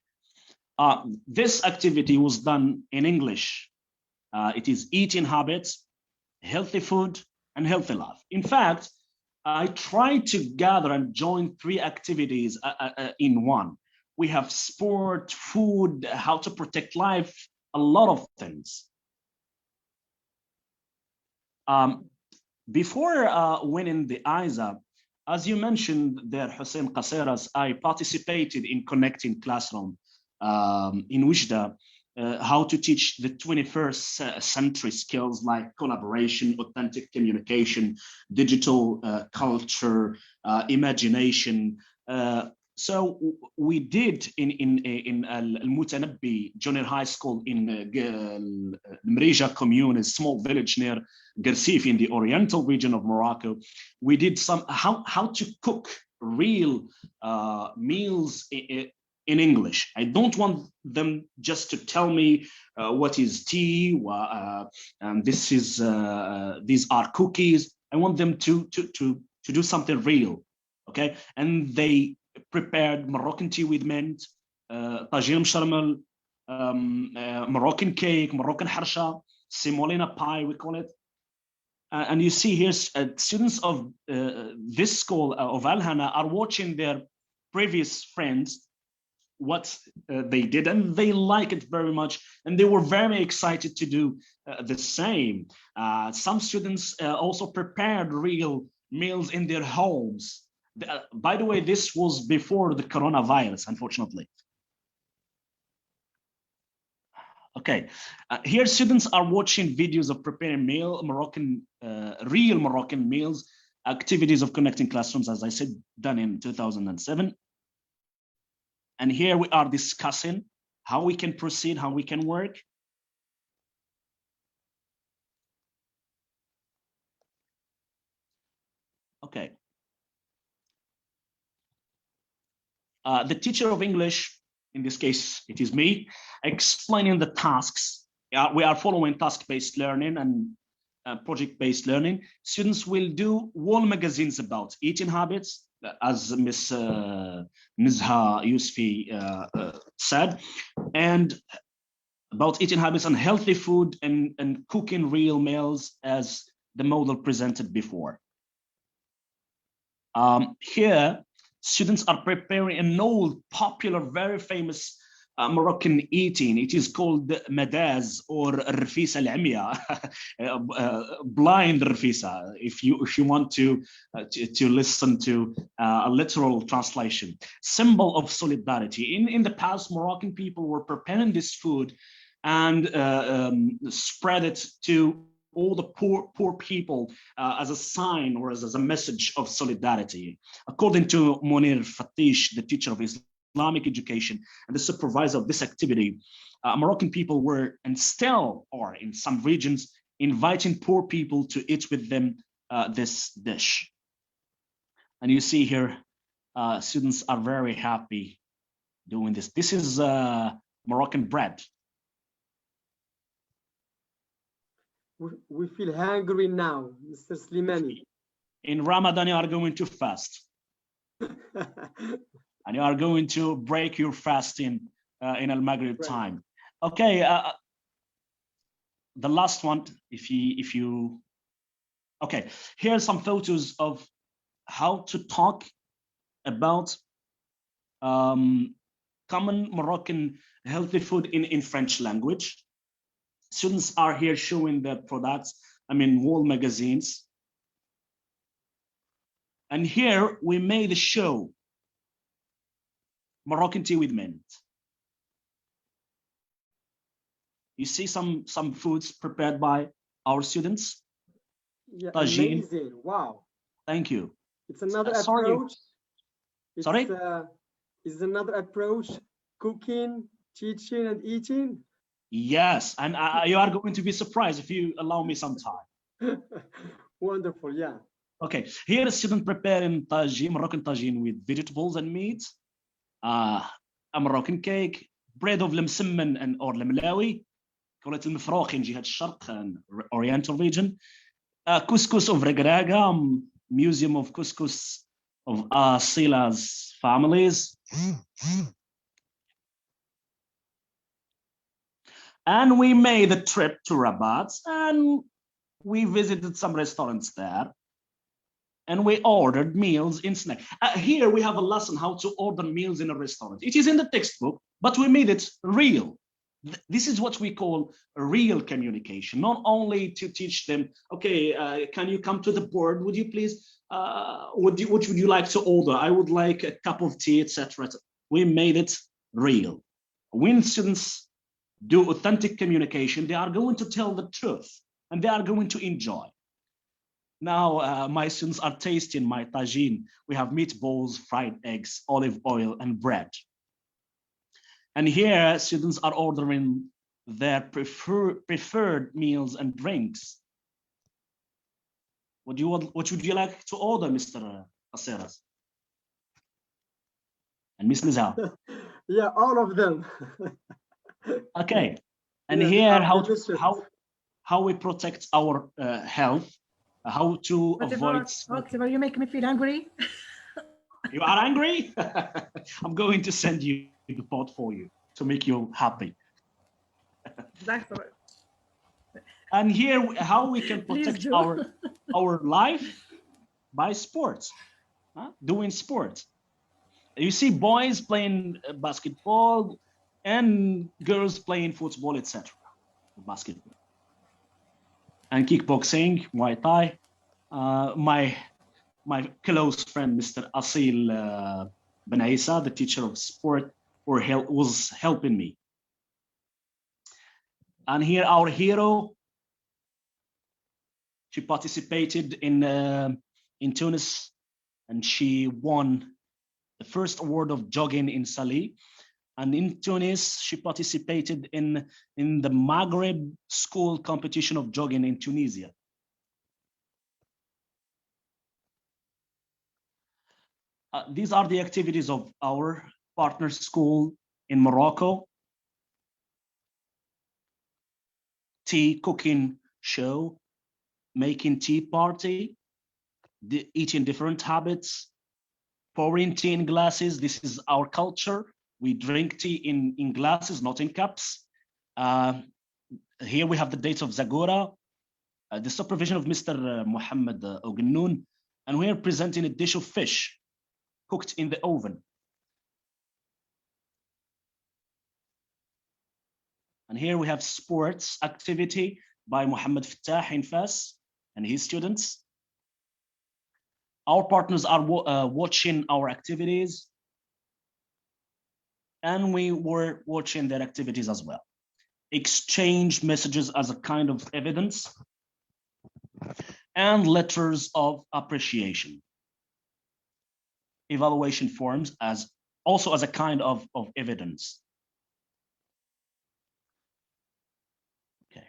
This activity was done in English. It is eating habits, healthy food, and healthy life. In fact, I tried to gather and join 3 activities in one. We have sport, food, how to protect life, a lot of things. Before winning the ISA, as you mentioned there, Hussein Qaseras, I participated in Connecting Classroom in Wijda, how to teach the 21st century skills like collaboration, authentic communication, digital culture, imagination. So we did in Al-Mutanabbi Junior High School in Mrija commune, a small village near Gersif in the Oriental region of Morocco. We did some how to cook real meals in English. I don't want them just to tell me what is tea and this is these are cookies. I want them to do something real, okay? And they prepared Moroccan tea with mint, tajin sharmel, Moroccan cake, Moroccan harsha, semolina pie, we call it. And you see here, students of this school of Al-Hana are watching their previous friends, what they did, and they like it very much. And they were very excited to do the same. Some students also prepared real meals in their homes. By the way, this was before the coronavirus, unfortunately. Okay, here students are watching videos of preparing real Moroccan meals, activities of connecting classrooms, as I said, done in 2007. And here we are discussing how we can proceed, how we can work. Okay. The teacher of English, in this case, it is me, explaining the tasks. We are following task-based learning and project-based learning. Students will do wall magazines about eating habits, as Ms. Nizha Yousfi said, and about eating habits and healthy food and cooking real meals as the model presented before. Here, students are preparing an old, popular, very famous Moroccan eating. It is called madaz or rfisa al-amya, blind rfisa, if you want to listen to a literal translation. Symbol of solidarity. In the past, Moroccan people were preparing this food and spread it to all the poor people as a sign or as a message of solidarity. According to Munir Fatish, the teacher of Islamic education and the supervisor of this activity, Moroccan people were and still are in some regions inviting poor people to eat with them this dish. And you see here, students are very happy doing this. This is Moroccan bread.
We feel hungry now, Mr. Slimani.
In Ramadan, you are going to fast. And you are going to break your fasting in Al-Maghrib time. Okay, the last one, if you, okay, here are some photos of how to talk about common Moroccan healthy food in French language. Students are here showing their products, wall magazines. And here we made a show, Moroccan tea with mint. You see some foods prepared by our students.
Yeah,
Tagine.
amazing, wow.
Thank you.
It's another
Sorry.
approach.
Sorry?
It's another approach, cooking, teaching and eating.
Yes, and you are going to be surprised if you allow me some time.
Wonderful, yeah.
Okay, here a student preparing tagine, Moroccan tagine with vegetables and meat, a Moroccan cake, bread of المسمن and or الملاوي, call it المفروخ in جهة الشرق and Oriental region, couscous of Regraga, Museum of Couscous of Sila's families. And we made a trip to Rabat and we visited some restaurants there and we ordered meals in snack. Here we have a lesson how to order meals in a restaurant. It is in the textbook, but we made it real. This is what we call real communication, not only to teach them, okay, can you come to the board? Would you please, what would you like to order? I would like a cup of tea, etc. We made it real. When students do authentic communication, they are going to tell the truth and they are going to enjoy. Now my students are tasting my tagine. We have meatballs, fried eggs, olive oil, and bread. And here students are ordering their preferred meals and drinks. What would you like to order, Mr. Aseras? And Miss Nizam?
Yeah, all of them.
Okay. And
Yeah,
here how we protect our health, how to avoid.
Whatever, you make me feel hungry.
You are angry? I'm going to send you the pot for you to make you happy.
That's right.
And here, how we can protect our life by sports, doing sports. You see boys playing basketball and girls playing football, etc. Basketball and kickboxing, Muay Thai. My close friend, Mr. Asil Ben Isa, the teacher of sport, was helping me. And here our hero, she participated in Tunis, and she won the first award of jogging in Salih. And in Tunis, she participated in the Maghreb school competition of jogging in Tunisia. These are the activities of our partner school in Morocco. Tea cooking show, making tea party, eating different habits, pouring tea in glasses. This is our culture. We drink tea in glasses, not in cups. Here we have the dates of Zagora, the supervision of Mr. Mohammed Ognoon, and we are presenting a dish of fish cooked in the oven. And here we have sports activity by Mohammed Fattah in Fas and his students. Our partners are watching our activities, and we were watching their activities as well. Exchange messages as a kind of evidence, and letters of appreciation. Evaluation forms also as a kind of evidence. Okay.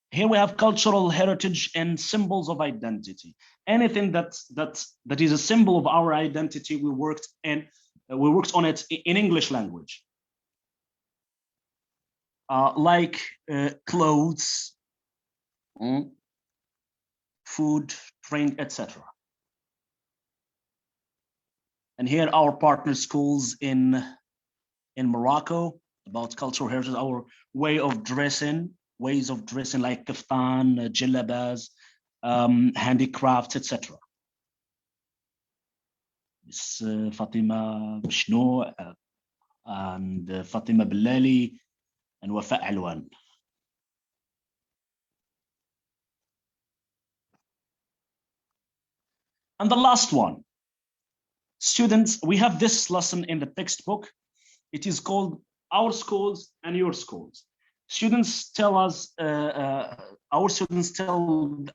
Here we have cultural heritage and symbols of identity. Anything that is a symbol of our identity, we worked on it in English language. Like clothes, food, drink, etc. And here our partner schools in Morocco about cultural heritage, our ways of dressing like kaftan, jillabas, handicrafts, etc. Miss Fatima Bishno and Fatima Billali and Wafa Alwan. And the last one, students, we have this lesson in the textbook. It is called Our Schools and Your Schools. Students tell us, our students tell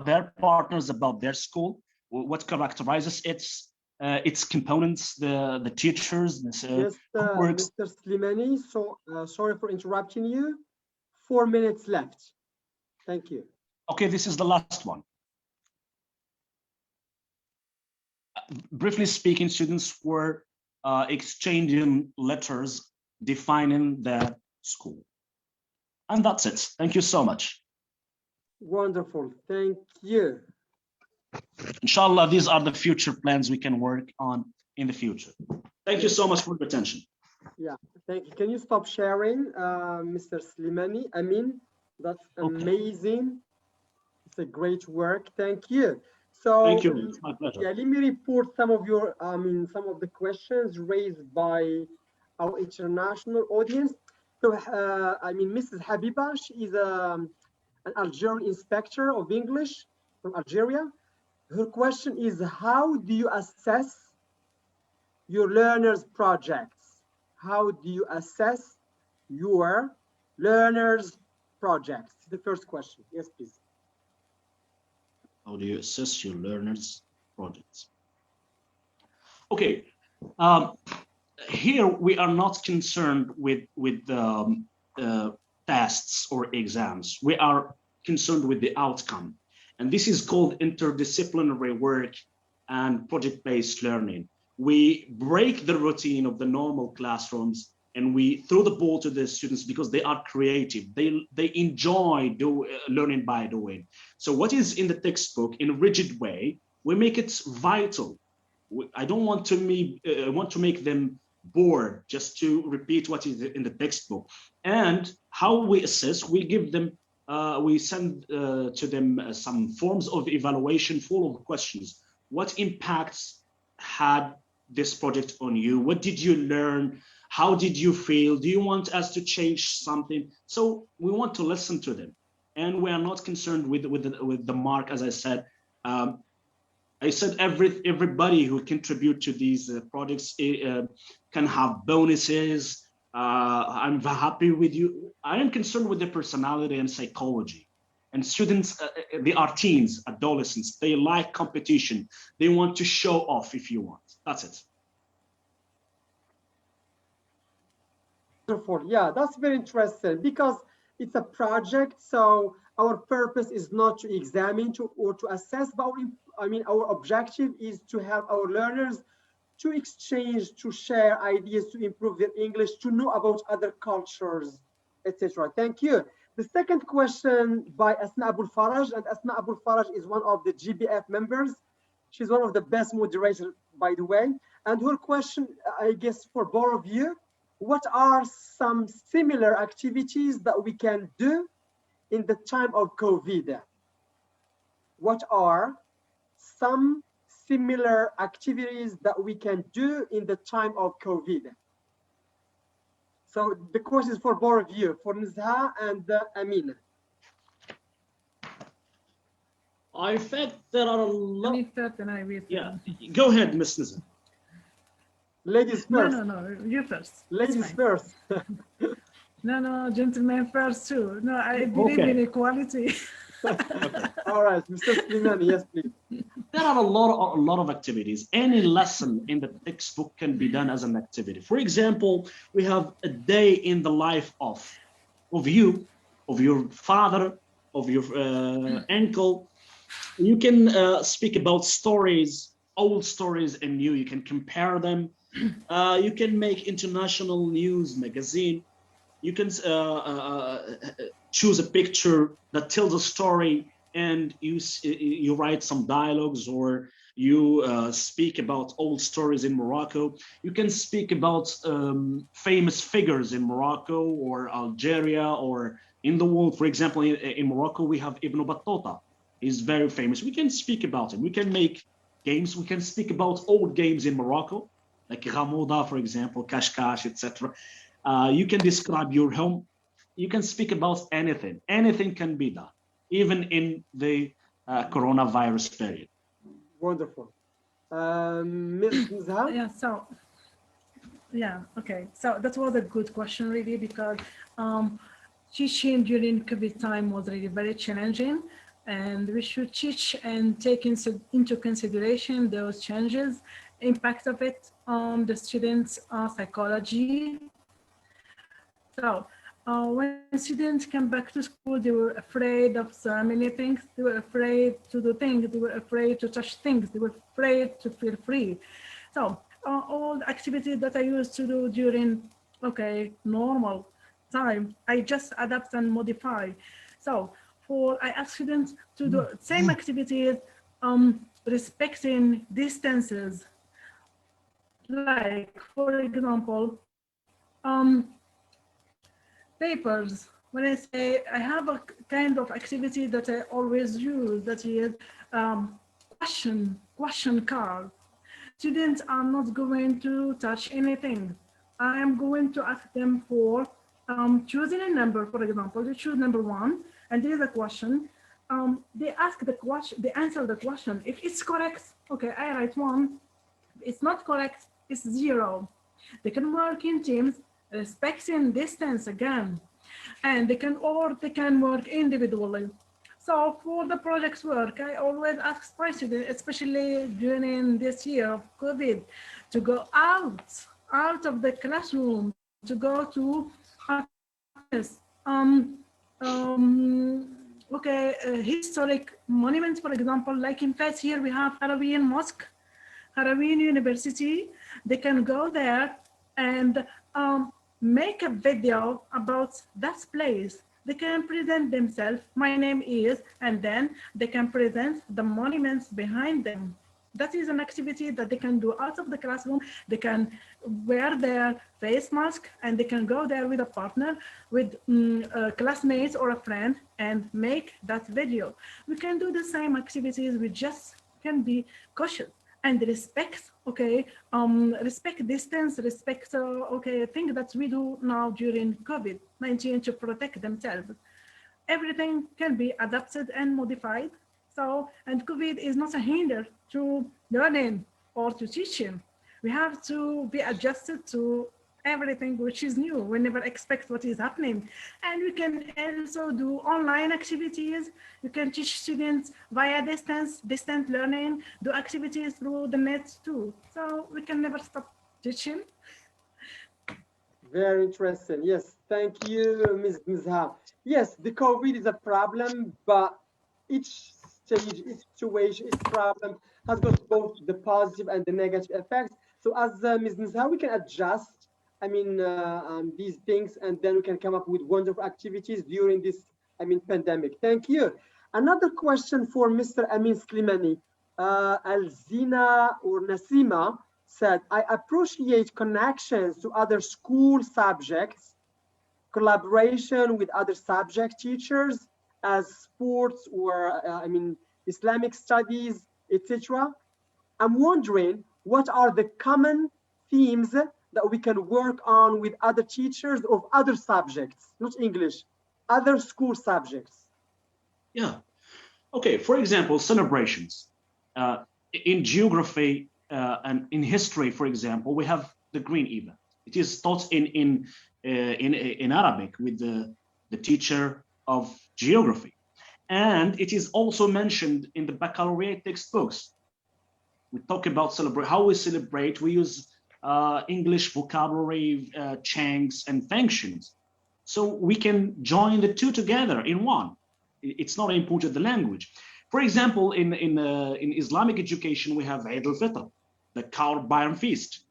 their partners about their school, what characterizes its components, the teachers,
yes, Mr. Slimani, so sorry for interrupting you. 4 minutes left. Thank you.
Okay, this is the last one. Briefly speaking, students were exchanging letters defining their school. And that's it. Thank you so much.
Wonderful. Thank you.
Inshallah, these are the future plans we can work on in the future. Thank you so much for your attention.
Yeah, thank you. Can you stop sharing, Mr. Slimani? I mean, that's amazing. It's a great work. Thank you. So,
thank you. It's my pleasure.
Yeah, let me report some of your, some of the questions raised by our international audience. So, Mrs. Habiba, she is an Algerian inspector of English from Algeria. Her question is, how do you assess your learners' projects? How do you assess your learners' projects? The first question. Yes, please.
How do you assess your learners' projects? Okay, here we are not concerned with tests or exams. We are concerned with the outcome, and this is called interdisciplinary work and project-based learning. We break the routine of the normal classrooms and we throw the ball to the students because they are creative. They enjoy learning by doing. So what is in the textbook in a rigid way, we make it vital. I don't want to make them bored just to repeat what is in the textbook. And how we assess, we give them, we send to them some forms of evaluation full of questions. What impacts had this project on you? What did you learn? How did you feel? Do you want us to change something? So we want to listen to them, and we are not concerned with the mark. As I said, everybody who contribute to these projects can have bonuses. I'm happy with you. I am concerned with the personality and psychology. And students, they are teens, adolescents. They like competition. They want to show off if you want. That's it.
Wonderful. Yeah, that's very interesting because it's a project. So our purpose is not to examine or to assess, but our objective is to have our learners to exchange, to share ideas, to improve their English, to know about other cultures, etc. Thank you. The second question by Asma Abul Faraj, and Asma Abul Faraj is one of the GBF members. She's one of the best moderators, by the way. And her question, I guess, for both of you, what are some similar activities that we can do in the time of COVID? What are some similar activities that we can do in the time of COVID? So the question is for both of you, for Nizha and Amin.
I think there are a lot.
Yeah,
go ahead, Ms. Nizha.
Ladies first.
No, you first.
Ladies first.
No, gentlemen first too. No, I believe in equality.
Okay.
All right, Mr. Slimani, yes, please.
There are a lot of activities. Any lesson in the textbook can be done as an activity. For example, we have a day in the life of you, of your father, of your uncle. You can speak about stories, old stories and new. You can compare them. You can make international news magazine. You can choose a picture that tells a story, and you write some dialogues, or you speak about old stories in Morocco. You can speak about famous figures in Morocco or Algeria or in the world. For example, in Morocco, we have Ibn Battuta. He's very famous. We can speak about him. We can make games. We can speak about old games in Morocco, like Ghamouda, for example, Kashkash, etc. You can describe your home. You can speak about anything. Anything can be done, even in the coronavirus period.
Wonderful. Ms. Nizha?
Okay. So that was a good question, really, because teaching during COVID time was really very challenging, and we should teach and take into consideration those changes, impact of it on the students' psychology. So when students came back to school, they were afraid of so many things. They were afraid to do things. They were afraid to touch things. They were afraid to feel free. So all the activities that I used to do during, normal time, I just adapt and modify. So I ask students to do same activities, respecting distances. Like, for example, papers. When I say I have a kind of activity that I always use, that is question card. Students are not going to touch anything. I am going to ask them for choosing a number. For example, they choose number 1, and there is a question. They ask the question, they answer the question. If it's correct, okay, I write 1. If it's not correct, it's 0. They can work in teams respecting distance again, and they can work individually. So for the project work, I always ask my students, especially during this year of COVID, to go out of the classroom, to go to historic monuments, for example, like in Fez here we have Halloween Mosque, Halloween University. They can go there and make a video about that place. They can present themselves, my name is, and then they can present the monuments behind them. That is an activity that they can do out of the classroom. They can wear their face mask and they can go there with a partner, with classmates or a friend, and make that video. We can do the same activities. We just can be cautious and respect, respect distance, respect, things that we do now during COVID-19 to protect themselves. Everything can be adapted and modified. So, and COVID is not a hinder to learning or to teaching. We have to be adjusted to everything which is new. We never expect what is happening. And we can also do online activities. You can teach students via distant learning, do activities through the net too. So we can never stop teaching.
Very interesting. Yes, thank you, Ms. Nizha. Yes, the COVID is a problem, but each stage, each situation, each problem has got both the positive and the negative effects. So as Ms. Nizha, we can adjust, these things, and then we can come up with wonderful activities during this, pandemic. Thank you. Another question for Mr. Amin Slimani. Alzina or Nasima said, I appreciate connections to other school subjects, collaboration with other subject teachers as sports or Islamic studies, etc. I'm wondering what are the common themes that we can work on with other teachers of other subjects, not English, other school subjects.
Yeah. Okay. For example, celebrations. In geography and in history, for example, we have the Green event. It is taught in Arabic with the teacher of geography, and it is also mentioned in the baccalaureate textbooks. We talk about how we celebrate. We use English vocabulary, chunks, and functions, so we can join the two together in one. It's not important the language. For example, in Islamic education, we have Eid al-Fitr, the Bayram feast.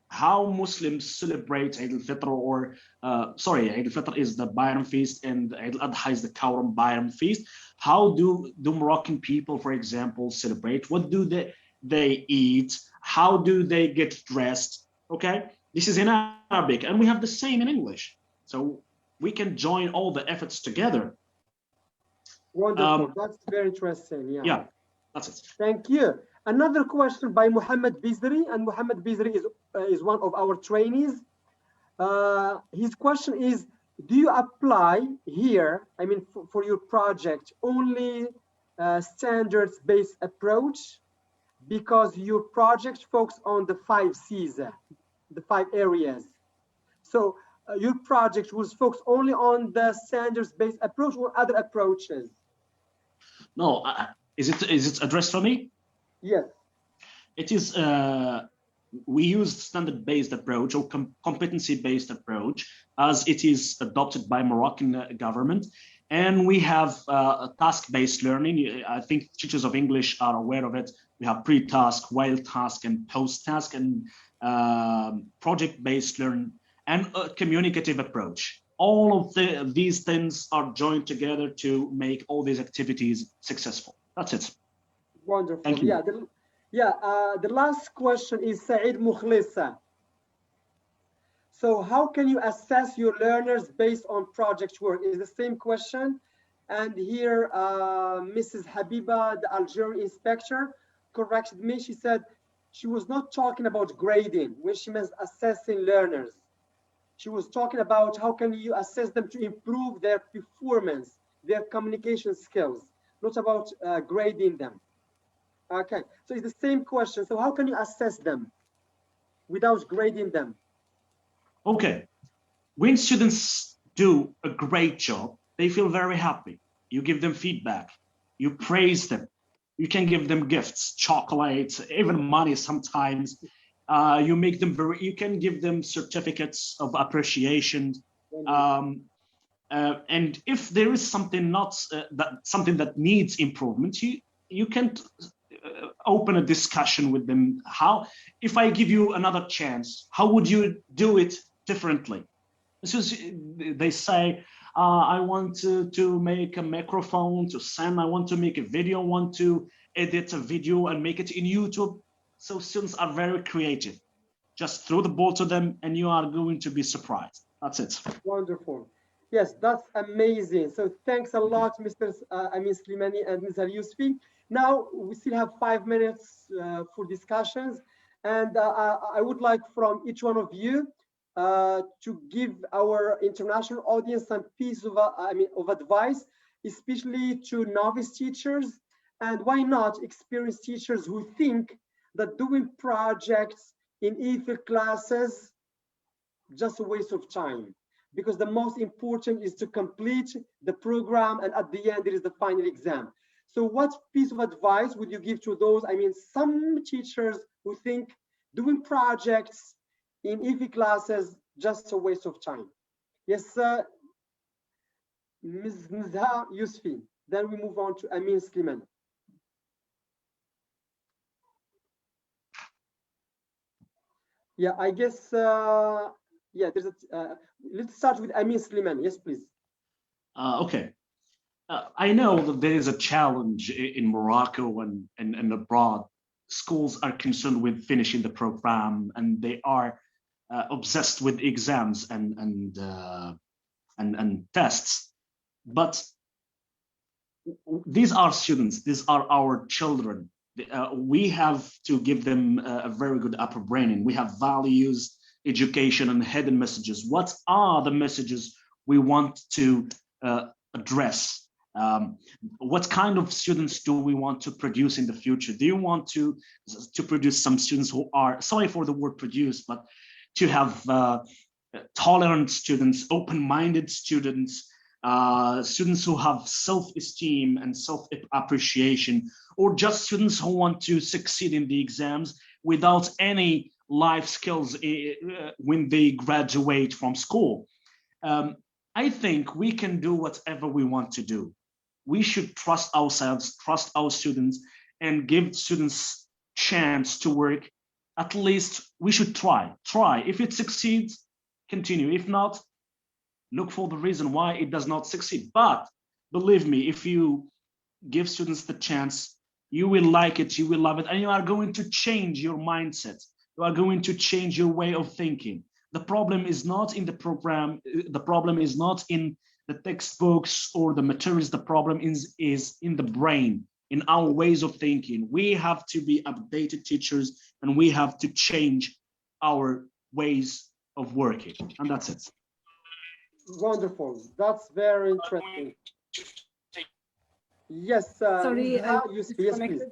How Muslims celebrate Eid al-Fitr, or Eid al-Fitr is the Bayram feast, and Eid al-Adha is the Bayram feast. How do Moroccan people, for example, celebrate? What do they eat? How do they get dressed? Okay, this is in Arabic, and we have the same in English. So we can join all the efforts together.
Wonderful. That's very interesting.
Yeah, that's it.
Thank you. Another question by Muhammad Bizri, and Muhammad Bizri is one of our trainees. His question is, do you apply here, for your project, only standards-based approach, because your project focuses on the 5 C's, the 5 areas? So your project was focused only on the standards-based approach or other approaches?
No, is it addressed for me?
Yes.
It is. We use standard-based approach or competency-based approach as it is adopted by Moroccan government, and we have task-based learning. I think teachers of English are aware of it. We have pre-task, while task, and post-task, and project-based learning, and a communicative approach. All of these things are joined together to make all these activities successful. That's it.
Wonderful.
Thank you.
The last question is Saeed Mukhlisa. So how can you assess your learners based on project work? Is the same question. And here, Mrs. Habiba, the Algerian inspector, corrected me. She said she was not talking about grading when she meant assessing learners. She was talking about how can you assess them to improve their performance, their communication skills, not about grading them. Okay, so it's the same question. So how can you assess them without grading them?
Okay, when students do a great job, they feel very happy. You give them feedback, you praise them, you can give them gifts, chocolates, even money sometimes. You can give them certificates of appreciation. And if there is something something that needs improvement, you can open a discussion with them. How, if I give you another chance, how would you do it differently? They say, I want to make a microphone to send, I want to make a video, want to edit a video and make it in YouTube. So students are very creative. Just throw the ball to them and you are going to be surprised. That's it.
Wonderful. Yes, that's amazing. So thanks a lot, Mr. Amin Slimani and Ms. Al-Yusfi. Now we still have 5 minutes for discussions. And I would like from each one of you to give our international audience some piece of, of advice, especially to novice teachers, and why not experienced teachers who think that doing projects in EFL classes just a waste of time, because the most important is to complete the program, and at the end there is the final exam. So what piece of advice would you give to those, some teachers who think doing projects in EFL classes just a waste of time? Yes, Ms. Nizha Yusfi. Then we move on to Amin Slimani. Yeah, I guess, yeah, there's a, let's start with Amin Slimani. Yes, please.
Okay. I know that there is a challenge in Morocco and abroad. Schools are concerned with finishing the program, and they are obsessed with exams and tests. But these are students, these are our children. We have to give them a very good upbringing. We have values, education, and hidden messages. What are the messages we want to address? What kind of students do we want to produce in the future? Do you want to produce some students who are, sorry for the word produce, but to have tolerant students, open-minded students, students who have self-esteem and self-appreciation, or just students who want to succeed in the exams without any life skills when they graduate from school? I think we can do whatever we want to do. We should trust ourselves, trust our students, and give students chance to work. At least we should try. If it succeeds, continue. If not, look for the reason why it does not succeed. But believe me, if you give students the chance, you will like it, you will love it, and you are going to change your mindset. You are going to change your way of thinking. The problem is not in the program. The problem is not in the textbooks or the materials. The problem is in the brain, in our ways of thinking. We have to be updated teachers, and we have to change our ways of working. And that's it.
Wonderful. That's very interesting. Yes,
sorry,
yes, please.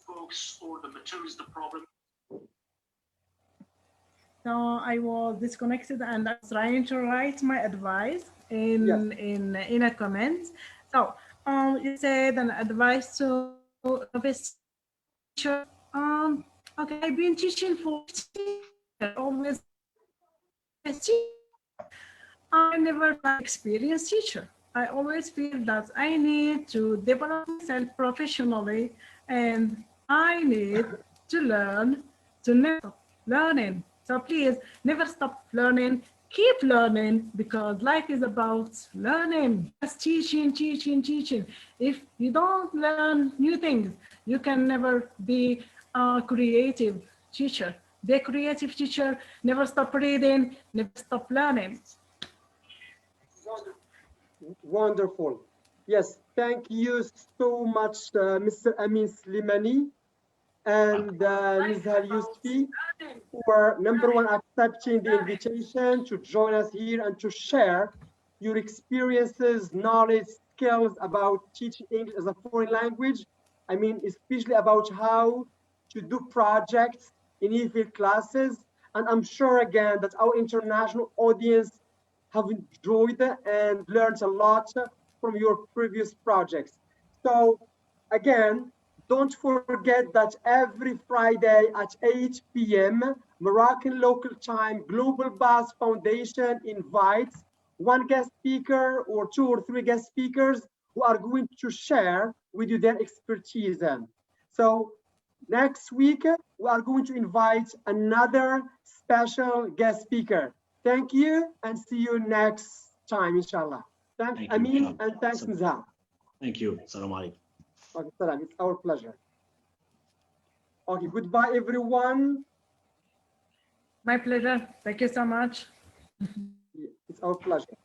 Books or the materials, the problem.
So I was disconnected and I was trying to write my advice in a comment. So you said an advice to novice teacher. Okay, I've been teaching for 15 years, always. I never an experienced teacher. I always feel that I need to develop myself professionally, and I need to learn to never stop learning. So please never stop learning. Keep learning, because life is about learning. Just teaching. If you don't learn new things, you can never be a creative teacher. Be a creative teacher. Never stop reading. Never stop learning.
Wonderful. Yes, thank you so much, Mr. Amin Slimani and Ms. Al-Yusfi, for number one, accepting the invitation to join us here and to share your experiences, knowledge, skills about teaching English as a foreign language. Especially about how to do projects in EFL classes. And I'm sure again that our international audience have enjoyed and learned a lot from your previous projects. So again, don't forget that every Friday at 8 p.m. Moroccan local time, Global Bass Foundation invites one guest speaker or 2 or 3 guest speakers who are going to share with you their expertise. So next week, we are going to invite another special guest speaker. Thank you and see you next time, inshallah. Thanks,
Thank you,
Amin,
inshallah.
and thanks, Nizam.
Thank you. Assalamu alaikum.
Okay, salam. It's our pleasure. Okay, goodbye, everyone.
My pleasure. Thank you so much.
It's our pleasure.